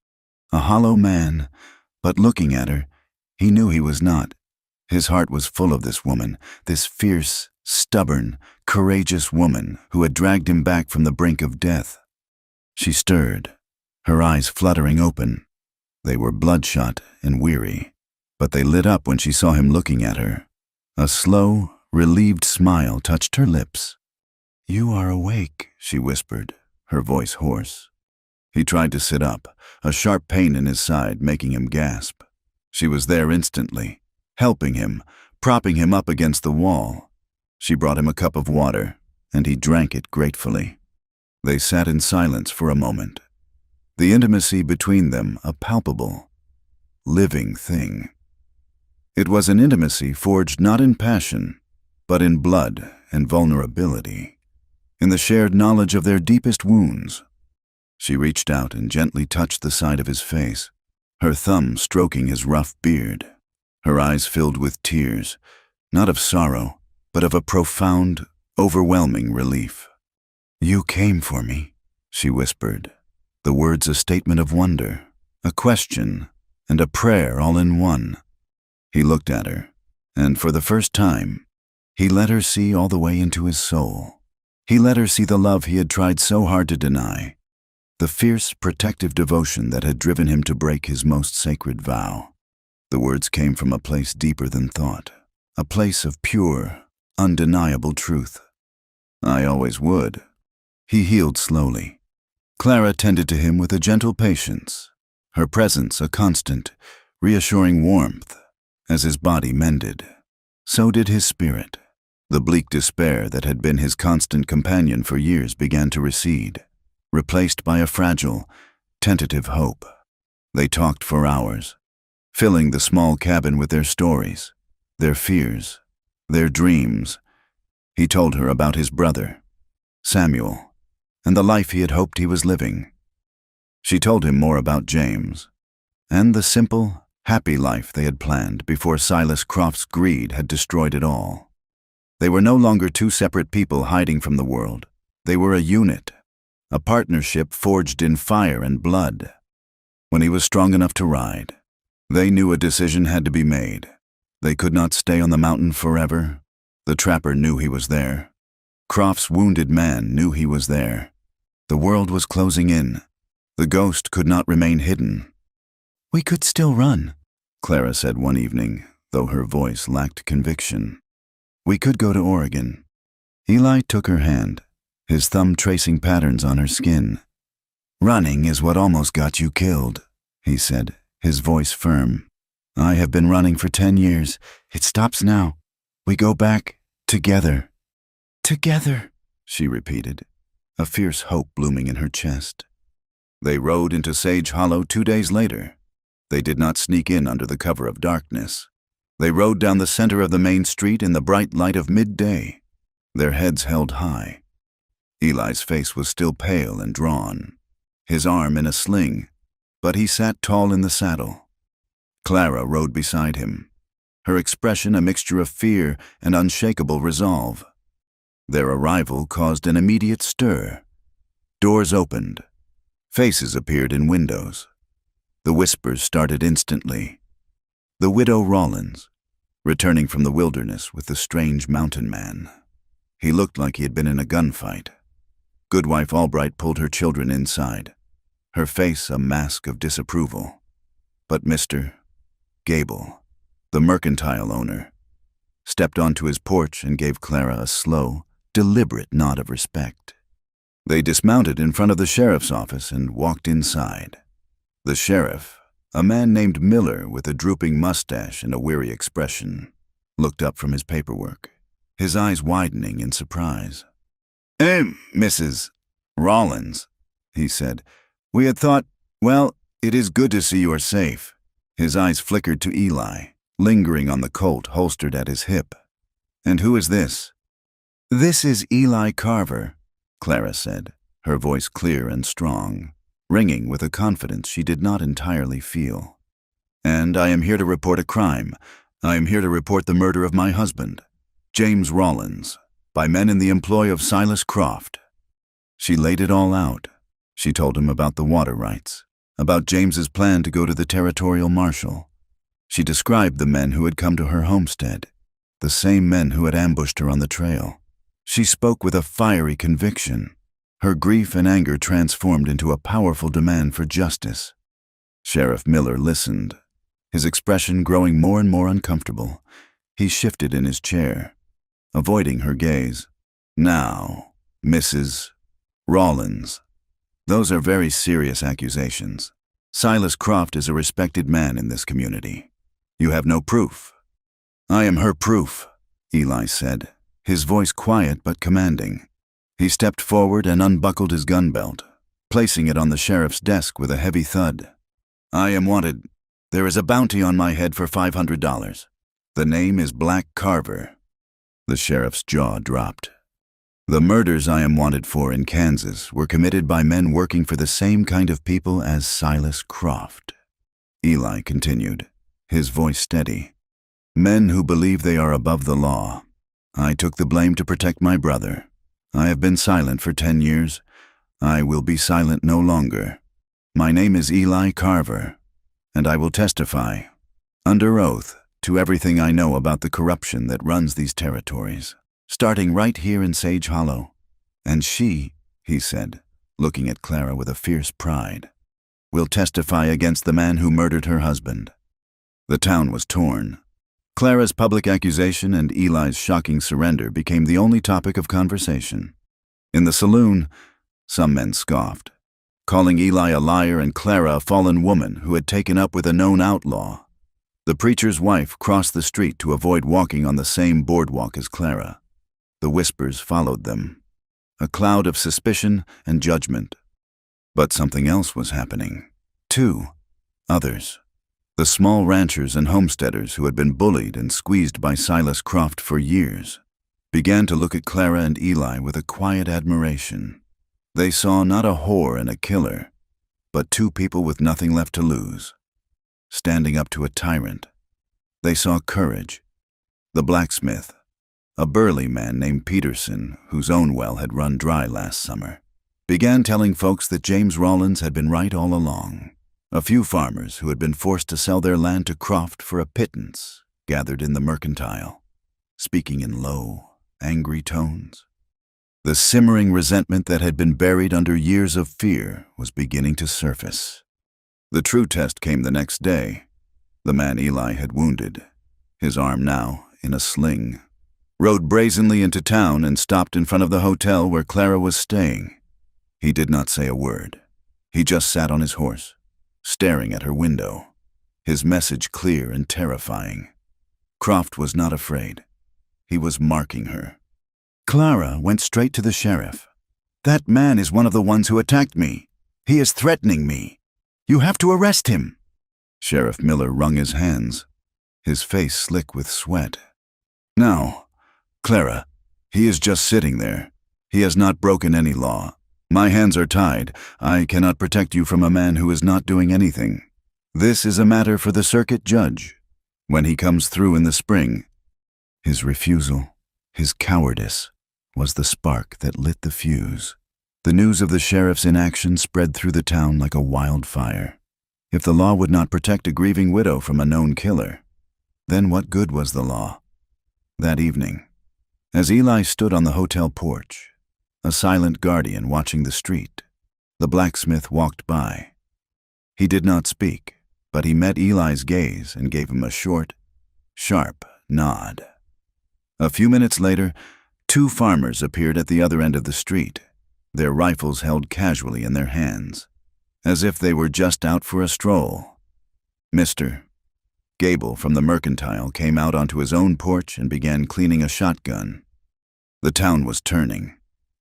[SPEAKER 1] a hollow man, but looking at her, he knew he was not. His heart was full of this woman, this fierce, stubborn, courageous woman who had dragged him back from the brink of death. She stirred, her eyes fluttering open. They were bloodshot and weary, but they lit up when she saw him looking at her. A slow, relieved smile touched her lips. "You are awake," she whispered, her voice hoarse. He tried to sit up, a sharp pain in his side making him gasp. She was there instantly, helping him, propping him up against the wall. She brought him a cup of water, and he drank it gratefully. They sat in silence for a moment, the intimacy between them a palpable, living thing. It was an intimacy forged not in passion, but in blood and vulnerability, in the shared knowledge of their deepest wounds. She reached out and gently touched the side of his face, her thumb stroking his rough beard. Her eyes filled with tears, not of sorrow, but of a profound, overwhelming relief. "You came for me," she whispered, the words a statement of wonder, a question, and a prayer all in one. He looked at her, and for the first time, he let her see all the way into his soul. He let her see the love he had tried so hard to deny, the fierce, protective devotion that had driven him to break his most sacred vow. The words came from a place deeper than thought, a place of pure, undeniable truth. "I always would." He healed slowly. Clara tended to him with a gentle patience, her presence a constant, reassuring warmth. As his body mended, so did his spirit. The bleak despair that had been his constant companion for years began to recede, replaced by a fragile, tentative hope. They talked for hours, filling the small cabin with their stories, their fears, their dreams. He told her about his brother, Samuel, and the life he had hoped he was living. She told him more about James, and the simple, happy life they had planned before Silas Croft's greed had destroyed it all. They were no longer two separate people hiding from the world. They were a unit, a partnership forged in fire and blood. When he was strong enough to ride, they knew a decision had to be made. They could not stay on the mountain forever. The trapper knew he was there. Croft's wounded man knew he was there. The world was closing in. The ghost could not remain hidden. "We could still run," Clara said one evening, though her voice lacked conviction. "We could go to Oregon." Eli took her hand, his thumb tracing patterns on her skin. "Running is what almost got you killed," he said, his voice firm. "I have been running for 10 years. It stops now. We go back together." "Together," she repeated, a fierce hope blooming in her chest. They rode into Sage Hollow 2 days later. They did not sneak in under the cover of darkness. They rode down the center of the main street in the bright light of midday, their heads held high. Eli's face was still pale and drawn, his arm in a sling, but he sat tall in the saddle. Clara rode beside him, her expression a mixture of fear and unshakable resolve. Their arrival caused an immediate stir. Doors opened. Faces appeared in windows. The whispers started instantly. The widow Rollins, returning from the wilderness with the strange mountain man. He looked like he had been in a gunfight. Goodwife Albright pulled her children inside, her face a mask of disapproval. But Mr. Gable, the mercantile owner, stepped onto his porch and gave Clara a slow, deliberate nod of respect. They dismounted in front of the sheriff's office and walked inside. The sheriff, a man named Miller with a drooping mustache and a weary expression, looked up from his paperwork, his eyes widening in surprise. Mrs. Rollins," he said. "We had thought, well, it is good to see you are safe." His eyes flickered to Eli, lingering on the Colt holstered at his hip. "And who is this?" "This is Eli Carver," Clara said, her voice clear and strong, ringing with a confidence she did not entirely feel. "And I am here to report a crime. I am here to report the murder of my husband, James Rollins, by men in the employ of Silas Croft." She laid it all out. She told him about the water rights, about James's plan to go to the territorial marshal. She described the men who had come to her homestead, the same men who had ambushed her on the trail. She spoke with a fiery conviction, her grief and anger transformed into a powerful demand for justice. Sheriff Miller listened, his expression growing more and more uncomfortable. He shifted in his chair, avoiding her gaze. "Now, Mrs. Rollins, those are very serious accusations. Silas Croft is a respected man in this community. You have no proof." "I am her proof," Eli said, his voice quiet but commanding. He stepped forward and unbuckled his gun belt, placing it on the sheriff's desk with a heavy thud. "I am wanted. There is a bounty on my head for $500. The name is Black Carver." The sheriff's jaw dropped. "The murders I am wanted for in Kansas were committed by men working for the same kind of people as Silas Croft," Eli continued, his voice steady. "Men who believe they are above the law. I took the blame to protect my brother. I have been silent for 10 years. I will be silent no longer. My name is Eli Carver, and I will testify, under oath, to everything I know about the corruption that runs these territories, starting right here in Sage Hollow. And she," he said, looking at Clara with a fierce pride, "will testify against the man who murdered her husband." The town was torn. Clara's public accusation and Eli's shocking surrender became the only topic of conversation. In the saloon, some men scoffed, calling Eli a liar and Clara a fallen woman who had taken up with a known outlaw. The preacher's wife crossed the street to avoid walking on the same boardwalk as Clara. The whispers followed them, a cloud of suspicion and judgment. But something else was happening. Others. The small ranchers and homesteaders who had been bullied and squeezed by Silas Croft for years began to look at Clara and Eli with a quiet admiration. They saw not a whore and a killer, but two people with nothing left to lose, standing up to a tyrant. They saw courage. The blacksmith, a burly man named Peterson, whose own well had run dry last summer, began telling folks that James Rollins had been right all along. A few farmers who had been forced to sell their land to Croft for a pittance gathered in the mercantile, speaking in low, angry tones. The simmering resentment that had been buried under years of fear was beginning to surface. The true test came the next day. The man Eli had wounded, his arm now in a sling, rode brazenly into town and stopped in front of the hotel where Clara was staying. He did not say a word. He just sat on his horse, staring at her window, his message clear and terrifying. Croft was not afraid. He was marking her. Clara went straight to the sheriff. "That man is one of the ones who attacked me. He is threatening me. You have to arrest him." Sheriff Miller wrung his hands, his face slick with sweat. "Now, Clara, he is just sitting there. He has not broken any law. My hands are tied. I cannot protect you from a man who is not doing anything. This is a matter for the circuit judge. When he comes through in the spring." His refusal, his cowardice, was the spark that lit the fuse. The news of the sheriff's inaction spread through the town like a wildfire. If the law would not protect a grieving widow from a known killer, then what good was the law? That evening, as Eli stood on the hotel porch, a silent guardian watching the street, the blacksmith walked by. He did not speak, but he met Eli's gaze and gave him a short, sharp nod. A few minutes later, two farmers appeared at the other end of the street, their rifles held casually in their hands, as if they were just out for a stroll. Mr. Gable from the mercantile came out onto his own porch and began cleaning a shotgun. The town was turning.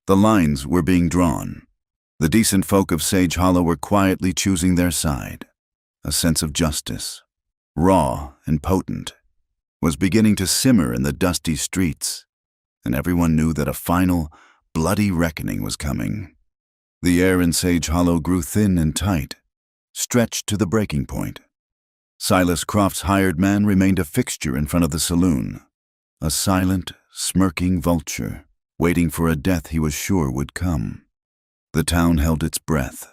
[SPEAKER 1] The lines were being drawn. The decent folk of Sage Hollow were quietly choosing their side. A sense of justice, raw and potent, was beginning to simmer in the dusty streets, and everyone knew that a final, bloody reckoning was coming. The air in Sage Hollow grew thin and tight, stretched to the breaking point. Silas Croft's hired man remained a fixture in front of the saloon, a silent, smirking vulture, waiting for a death he was sure would come. The town held its breath.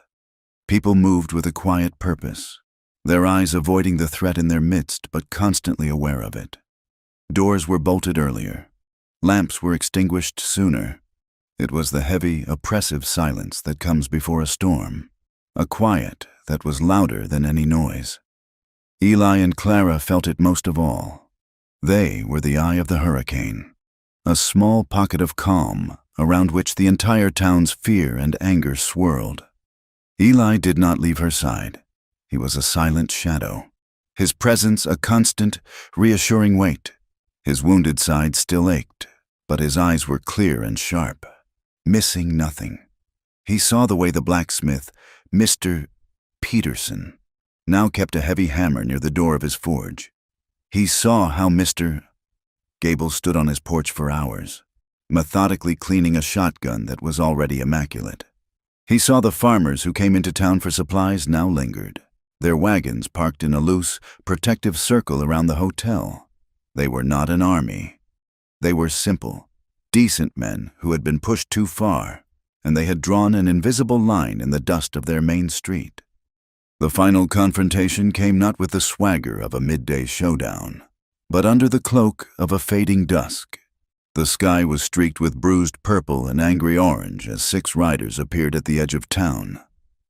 [SPEAKER 1] People moved with a quiet purpose, their eyes avoiding the threat in their midst but constantly aware of it. Doors were bolted earlier. Lamps were extinguished sooner. It was the heavy, oppressive silence that comes before a storm, a quiet that was louder than any noise. Eli and Clara felt it most of all. They were the eye of the hurricane, a small pocket of calm around which the entire town's fear and anger swirled. Eli did not leave her side. He was a silent shadow, his presence a constant, reassuring weight. His wounded side still ached, but his eyes were clear and sharp, missing nothing. He saw the way the blacksmith, Mr. Peterson, now kept a heavy hammer near the door of his forge. He saw how Mr. Gable stood on his porch for hours, methodically cleaning a shotgun that was already immaculate. He saw the farmers who came into town for supplies now lingered, their wagons parked in a loose, protective circle around the hotel. They were not an army. They were simple, decent men who had been pushed too far, and they had drawn an invisible line in the dust of their main street. The final confrontation came not with the swagger of a midday showdown, but under the cloak of a fading dusk. The sky was streaked with bruised purple and angry orange as 6 riders appeared at the edge of town.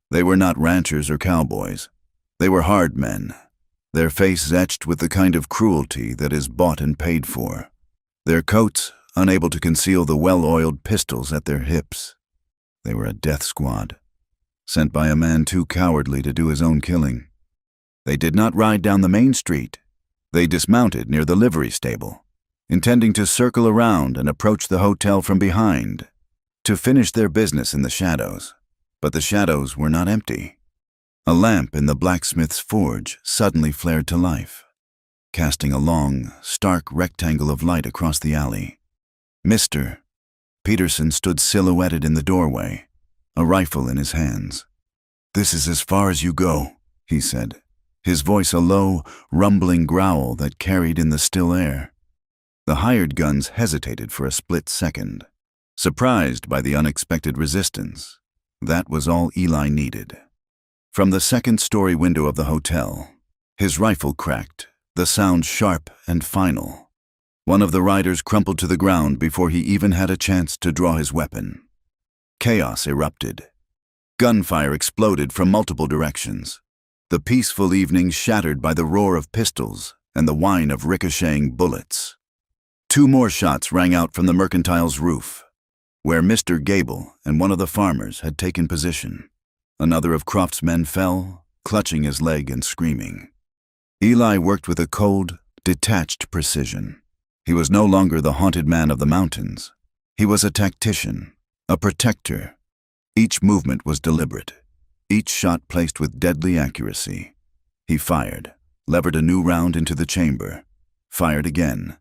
[SPEAKER 1] They were not ranchers or cowboys. They were hard men, their faces etched with the kind of cruelty that is bought and paid for, their coats unable to conceal the well-oiled pistols at their hips. They were a death squad, sent by a man too cowardly to do his own killing. They did not ride down the main street. They dismounted near the livery stable, intending to circle around and approach the hotel from behind, to finish their business in the shadows. But the shadows were not empty. A lamp in the blacksmith's forge suddenly flared to life, casting a long, stark rectangle of light across the alley. Mr. Peterson stood silhouetted in the doorway, a rifle in his hands. "This is as far as you go," he said, his voice a low, rumbling growl that carried in the still air. The hired guns hesitated for a split second, surprised by the unexpected resistance. That was all Eli needed. From the second-story window of the hotel, his rifle cracked, the sound sharp and final. One of the riders crumpled to the ground before he even had a chance to draw his weapon. Chaos erupted. Gunfire exploded from multiple directions, the peaceful evening shattered by the roar of pistols and the whine of ricocheting bullets. 2 more shots rang out from the mercantile's roof, where Mr. Gable and one of the farmers had taken position. Another of Croft's men fell, clutching his leg and screaming. Eli worked with a cold, detached precision. He was no longer the haunted man of the mountains. He was a tactician, a protector. Each movement was deliberate, each shot placed with deadly accuracy. He fired, levered a new round into the chamber, fired again,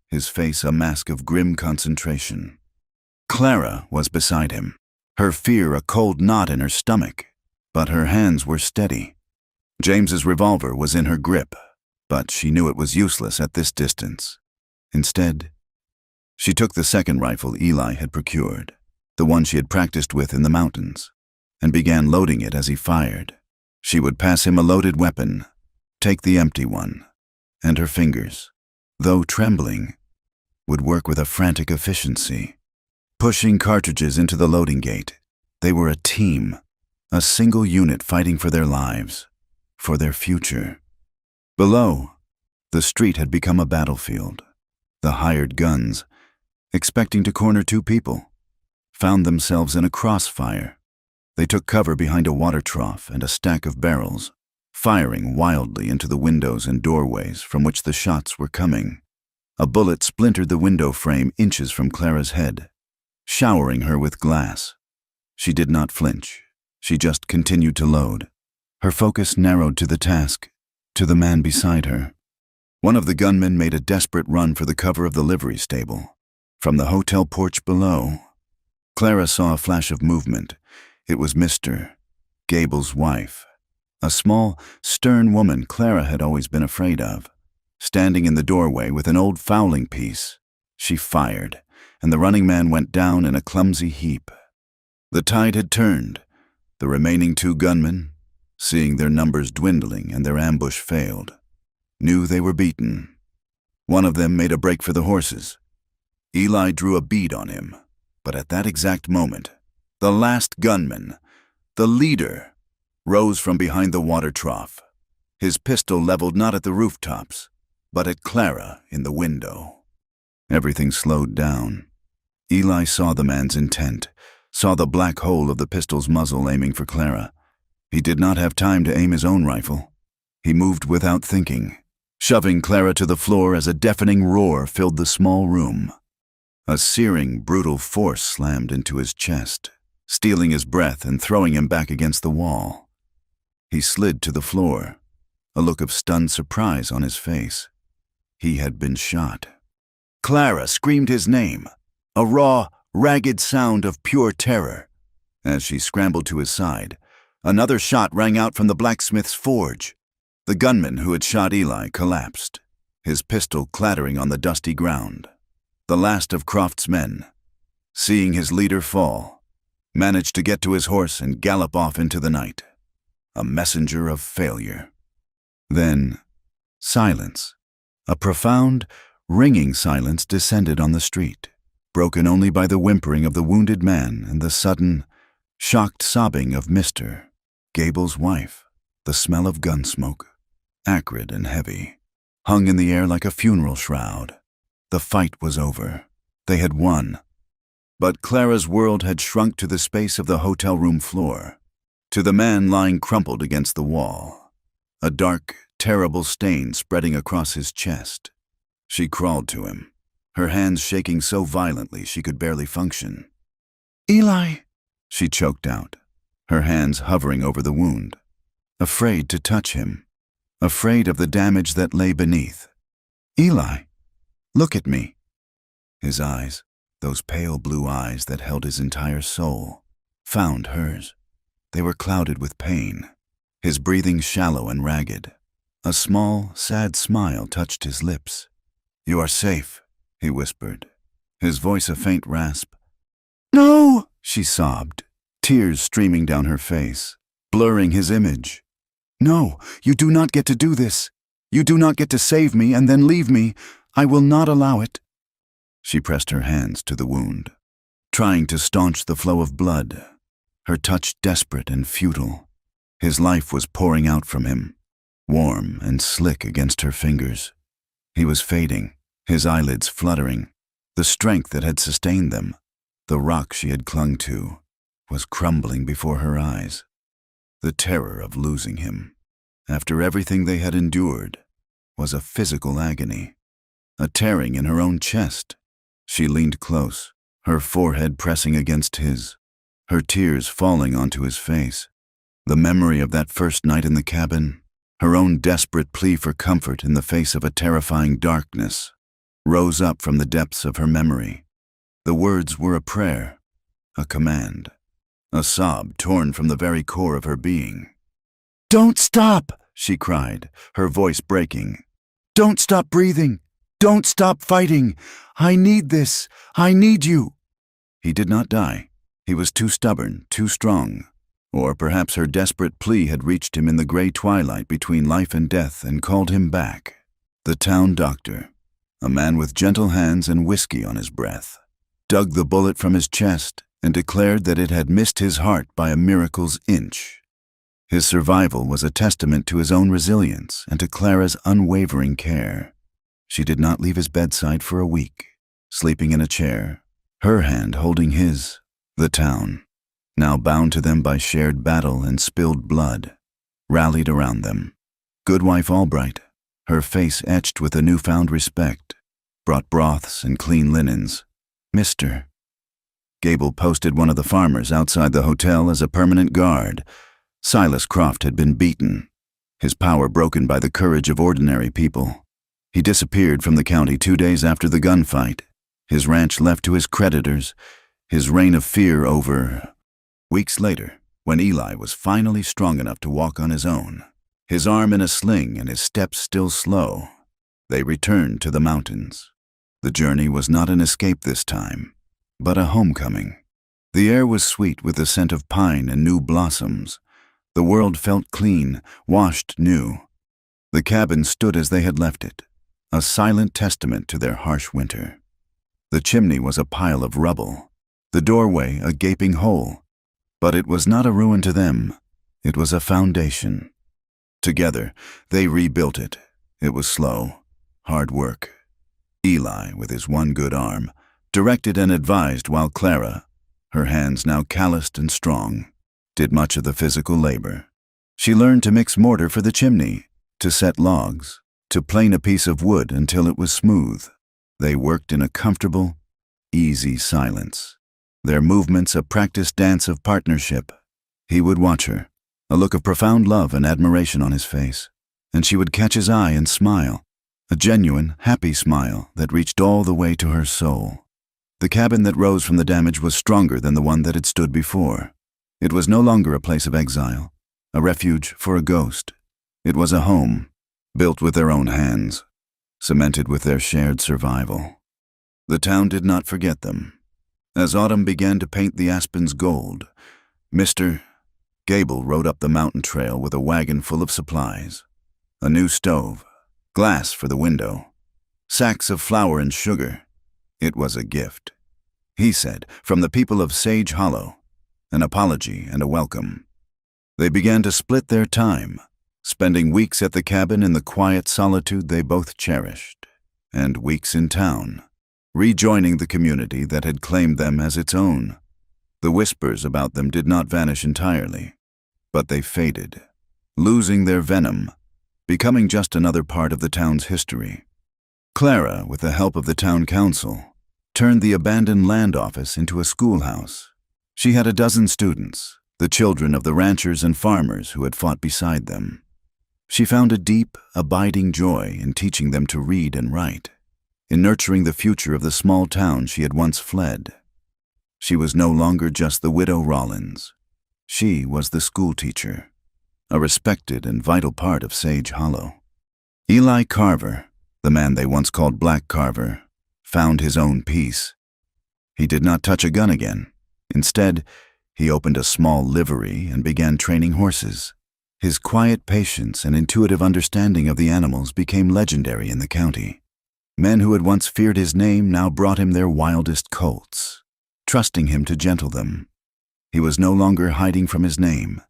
[SPEAKER 1] his face a mask of grim concentration. Clara was beside him, her fear a cold knot in her stomach, but her hands were steady. James's revolver was in her grip, but she knew it was useless at this distance. Instead, she took the second rifle Eli had procured, the one she had practiced with in the mountains, and began loading it as he fired. She would pass him a loaded weapon, take the empty one, and her fingers, though trembling, would work with a frantic efficiency, pushing cartridges into the loading gate. They were a team, a single unit fighting for their lives, for their future. Below, the street had become a battlefield. The hired guns, expecting to corner 2 people, found themselves in a crossfire. They took cover behind a water trough and a stack of barrels, firing wildly into the windows and doorways from which the shots were coming. A bullet splintered the window frame inches from Clara's head, showering her with glass. She did not flinch. She just continued to load. Her focus narrowed to the task, to the man beside her. One of the gunmen made a desperate run for the cover of the livery stable. From the hotel porch below, Clara saw a flash of movement. It was Mr. Gable's wife, a small, stern woman Clara had always been afraid of. Standing in the doorway with an old fowling piece, she fired, and the running man went down in a clumsy heap. The tide had turned. The remaining two gunmen, seeing their numbers dwindling and their ambush failed, knew they were beaten. One of them made a break for the horses. Eli drew a bead on him, but at that exact moment, the last gunman, the leader, rose from behind the water trough, his pistol leveled not at the rooftops, but at Clara in the window. Everything slowed down. Eli saw the man's intent, saw the black hole of the pistol's muzzle aiming for Clara. He did not have time to aim his own rifle. He moved without thinking, shoving Clara to the floor as a deafening roar filled the small room. A searing, brutal force slammed into his chest, stealing his breath and throwing him back against the wall. He slid to the floor, a look of stunned surprise on his face. He had been shot. Clara screamed his name, a raw, ragged sound of pure terror. As she scrambled to his side, another shot rang out from the blacksmith's forge. The gunman who had shot Eli collapsed, his pistol clattering on the dusty ground. The last of Croft's men, seeing his leader fall, managed to get to his horse and gallop off into the night, a messenger of failure. Then, silence. A profound, ringing silence descended on the street, broken only by the whimpering of the wounded man and the sudden, shocked sobbing of Mr. Gable's wife. The smell of gun smoke, acrid and heavy, hung in the air like a funeral shroud. The fight was over. They had won. But Clara's world had shrunk to the space of the hotel room floor, to the man lying crumpled against the wall, a dark, terrible stain spreading across his chest. She crawled to him, her hands shaking so violently she could barely function. "Eli," she choked out, her hands hovering over the wound, afraid to touch him, afraid of the damage that lay beneath. "Eli, look at me." His eyes, those pale blue eyes that held his entire soul, found hers. They were clouded with pain, his breathing shallow and ragged. A small, sad smile touched his lips. "You are safe," he whispered, his voice a faint rasp. "No!" she sobbed, tears streaming down her face, blurring his image. "No, you do not get to do this. You do not get to save me and then leave me. I will not allow it." She pressed her hands to the wound, trying to staunch the flow of blood, her touch desperate and futile. His life was pouring out from him, warm and slick against her fingers. He was fading, his eyelids fluttering. The strength that had sustained them, the rock she had clung to, was crumbling before her eyes. The terror of losing him, after everything they had endured, was a physical agony, a tearing in her own chest. She leaned close, her forehead pressing against his, her tears falling onto his face. The memory of that first night in the cabin, her own desperate plea for comfort in the face of a terrifying darkness, rose up from the depths of her memory. The words were a prayer, a command, a sob torn from the very core of her being. "Don't stop!" she cried, her voice breaking. "Don't stop breathing! Don't stop fighting! I need this! I need you!" He did not die. He was too stubborn, too strong. Or perhaps her desperate plea had reached him in the gray twilight between life and death and called him back. The town doctor, a man with gentle hands and whiskey on his breath, dug the bullet from his chest and declared that it had missed his heart by a miracle's inch. His survival was a testament to his own resilience and to Clara's unwavering care. She did not leave his bedside for a week, sleeping in a chair, her hand holding his. The town, now bound to them by shared battle and spilled blood, rallied around them. Goodwife Albright, her face etched with a newfound respect, brought broths and clean linens. Mr. Gable posted one of the farmers outside the hotel as a permanent guard. Silas Croft had been beaten, his power broken by the courage of ordinary people. He disappeared from the county 2 days after the gunfight, his ranch left to his creditors, his reign of fear over. Weeks later, when Eli was finally strong enough to walk on his own, his arm in a sling and his steps still slow, they returned to the mountains. The journey was not an escape this time, but a homecoming. The air was sweet with the scent of pine and new blossoms. The world felt clean, washed new. The cabin stood as they had left it, a silent testament to their harsh winter. The chimney was a pile of rubble, the doorway a gaping hole. But it was not a ruin to them, it was a foundation. Together, they rebuilt it. It was slow, hard work. Eli, with his one good arm, directed and advised, while Clara, her hands now calloused and strong, did much of the physical labor. She learned to mix mortar for the chimney, to set logs, to plane a piece of wood until it was smooth. They worked in a comfortable, easy silence, their movements a practiced dance of partnership. He would watch her, a look of profound love and admiration on his face, and she would catch his eye and smile, a genuine, happy smile that reached all the way to her soul. The cabin that rose from the damage was stronger than the one that had stood before. It was no longer a place of exile, a refuge for a ghost. It was a home, built with their own hands, cemented with their shared survival. The town did not forget them. As autumn began to paint the aspens gold, Mr. Gable rode up the mountain trail with a wagon full of supplies. A new stove, glass for the window, sacks of flour and sugar. It was a gift, he said, from the people of Sage Hollow, an apology and a welcome. They began to split their time, spending weeks at the cabin in the quiet solitude they both cherished, and weeks in town, rejoining the community that had claimed them as its own. The whispers about them did not vanish entirely, but they faded, losing their venom, becoming just another part of the town's history. Clara, with the help of the town council, turned the abandoned land office into a schoolhouse. She had a dozen students, the children of the ranchers and farmers who had fought beside them. She found a deep, abiding joy in teaching them to read and write, in nurturing the future of the small town she had once fled. She was no longer just the widow Rollins. She was the schoolteacher, a respected and vital part of Sage Hollow. Eli Carver, the man they once called Black Carver, found his own peace. He did not touch a gun again. Instead, he opened a small livery and began training horses. His quiet patience and intuitive understanding of the animals became legendary in the county. Men who had once feared his name now brought him their wildest colts, trusting him to gentle them. He was no longer hiding from his name,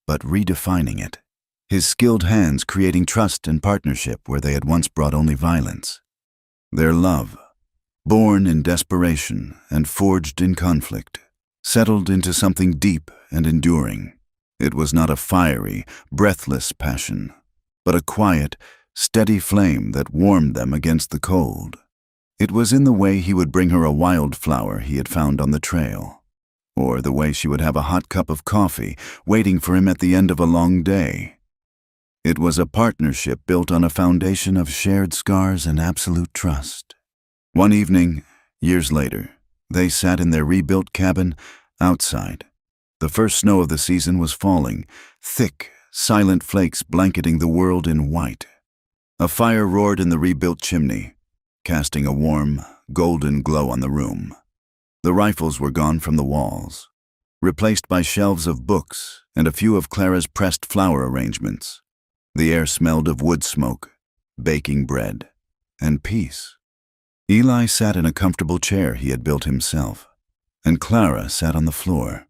[SPEAKER 1] but redefining it, his skilled hands creating trust and partnership where they had once brought only violence. Their love, born in desperation and forged in conflict, settled into something deep and enduring. It was not a fiery, breathless passion, but a quiet, steady flame that warmed them against the cold. It was in the way he would bring her a wildflower he had found on the trail, or the way she would have a hot cup of coffee waiting for him at the end of a long day. It was a partnership built on a foundation of shared scars and absolute trust. One evening, years later, they sat in their rebuilt cabin outside. The first snow of the season was falling, thick, silent flakes blanketing the world in white. A fire roared in the rebuilt chimney, casting a warm, golden glow on the room. The rifles were gone from the walls, replaced by shelves of books and a few of Clara's pressed flower arrangements. The air smelled of wood smoke, baking bread, and peace. Eli sat in a comfortable chair he had built himself, and Clara sat on the floor,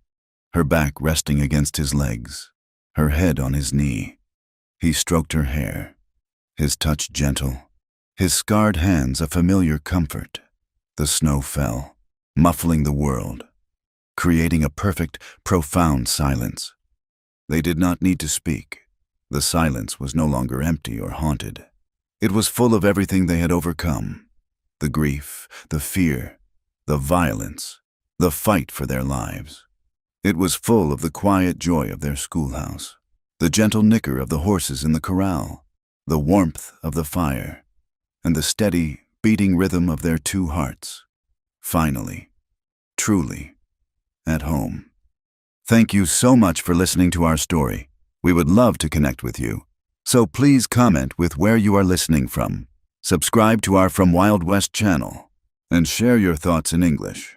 [SPEAKER 1] her back resting against his legs, her head on his knee. He stroked her hair, his touch gentle, his scarred hands a familiar comfort. The snow fell, muffling the world, creating a perfect, profound silence. They did not need to speak. The silence was no longer empty or haunted. It was full of everything they had overcome: the grief, the fear, the violence, the fight for their lives. It was full of the quiet joy of their schoolhouse, the gentle nicker of the horses in the corral, the warmth of the fire, and the steady, beating rhythm of their two hearts. Finally, truly, at home. Thank you so much for listening to our story. We would love to connect with you. So please comment with where you are listening from. Subscribe to our From Wild West channel and share your thoughts in English.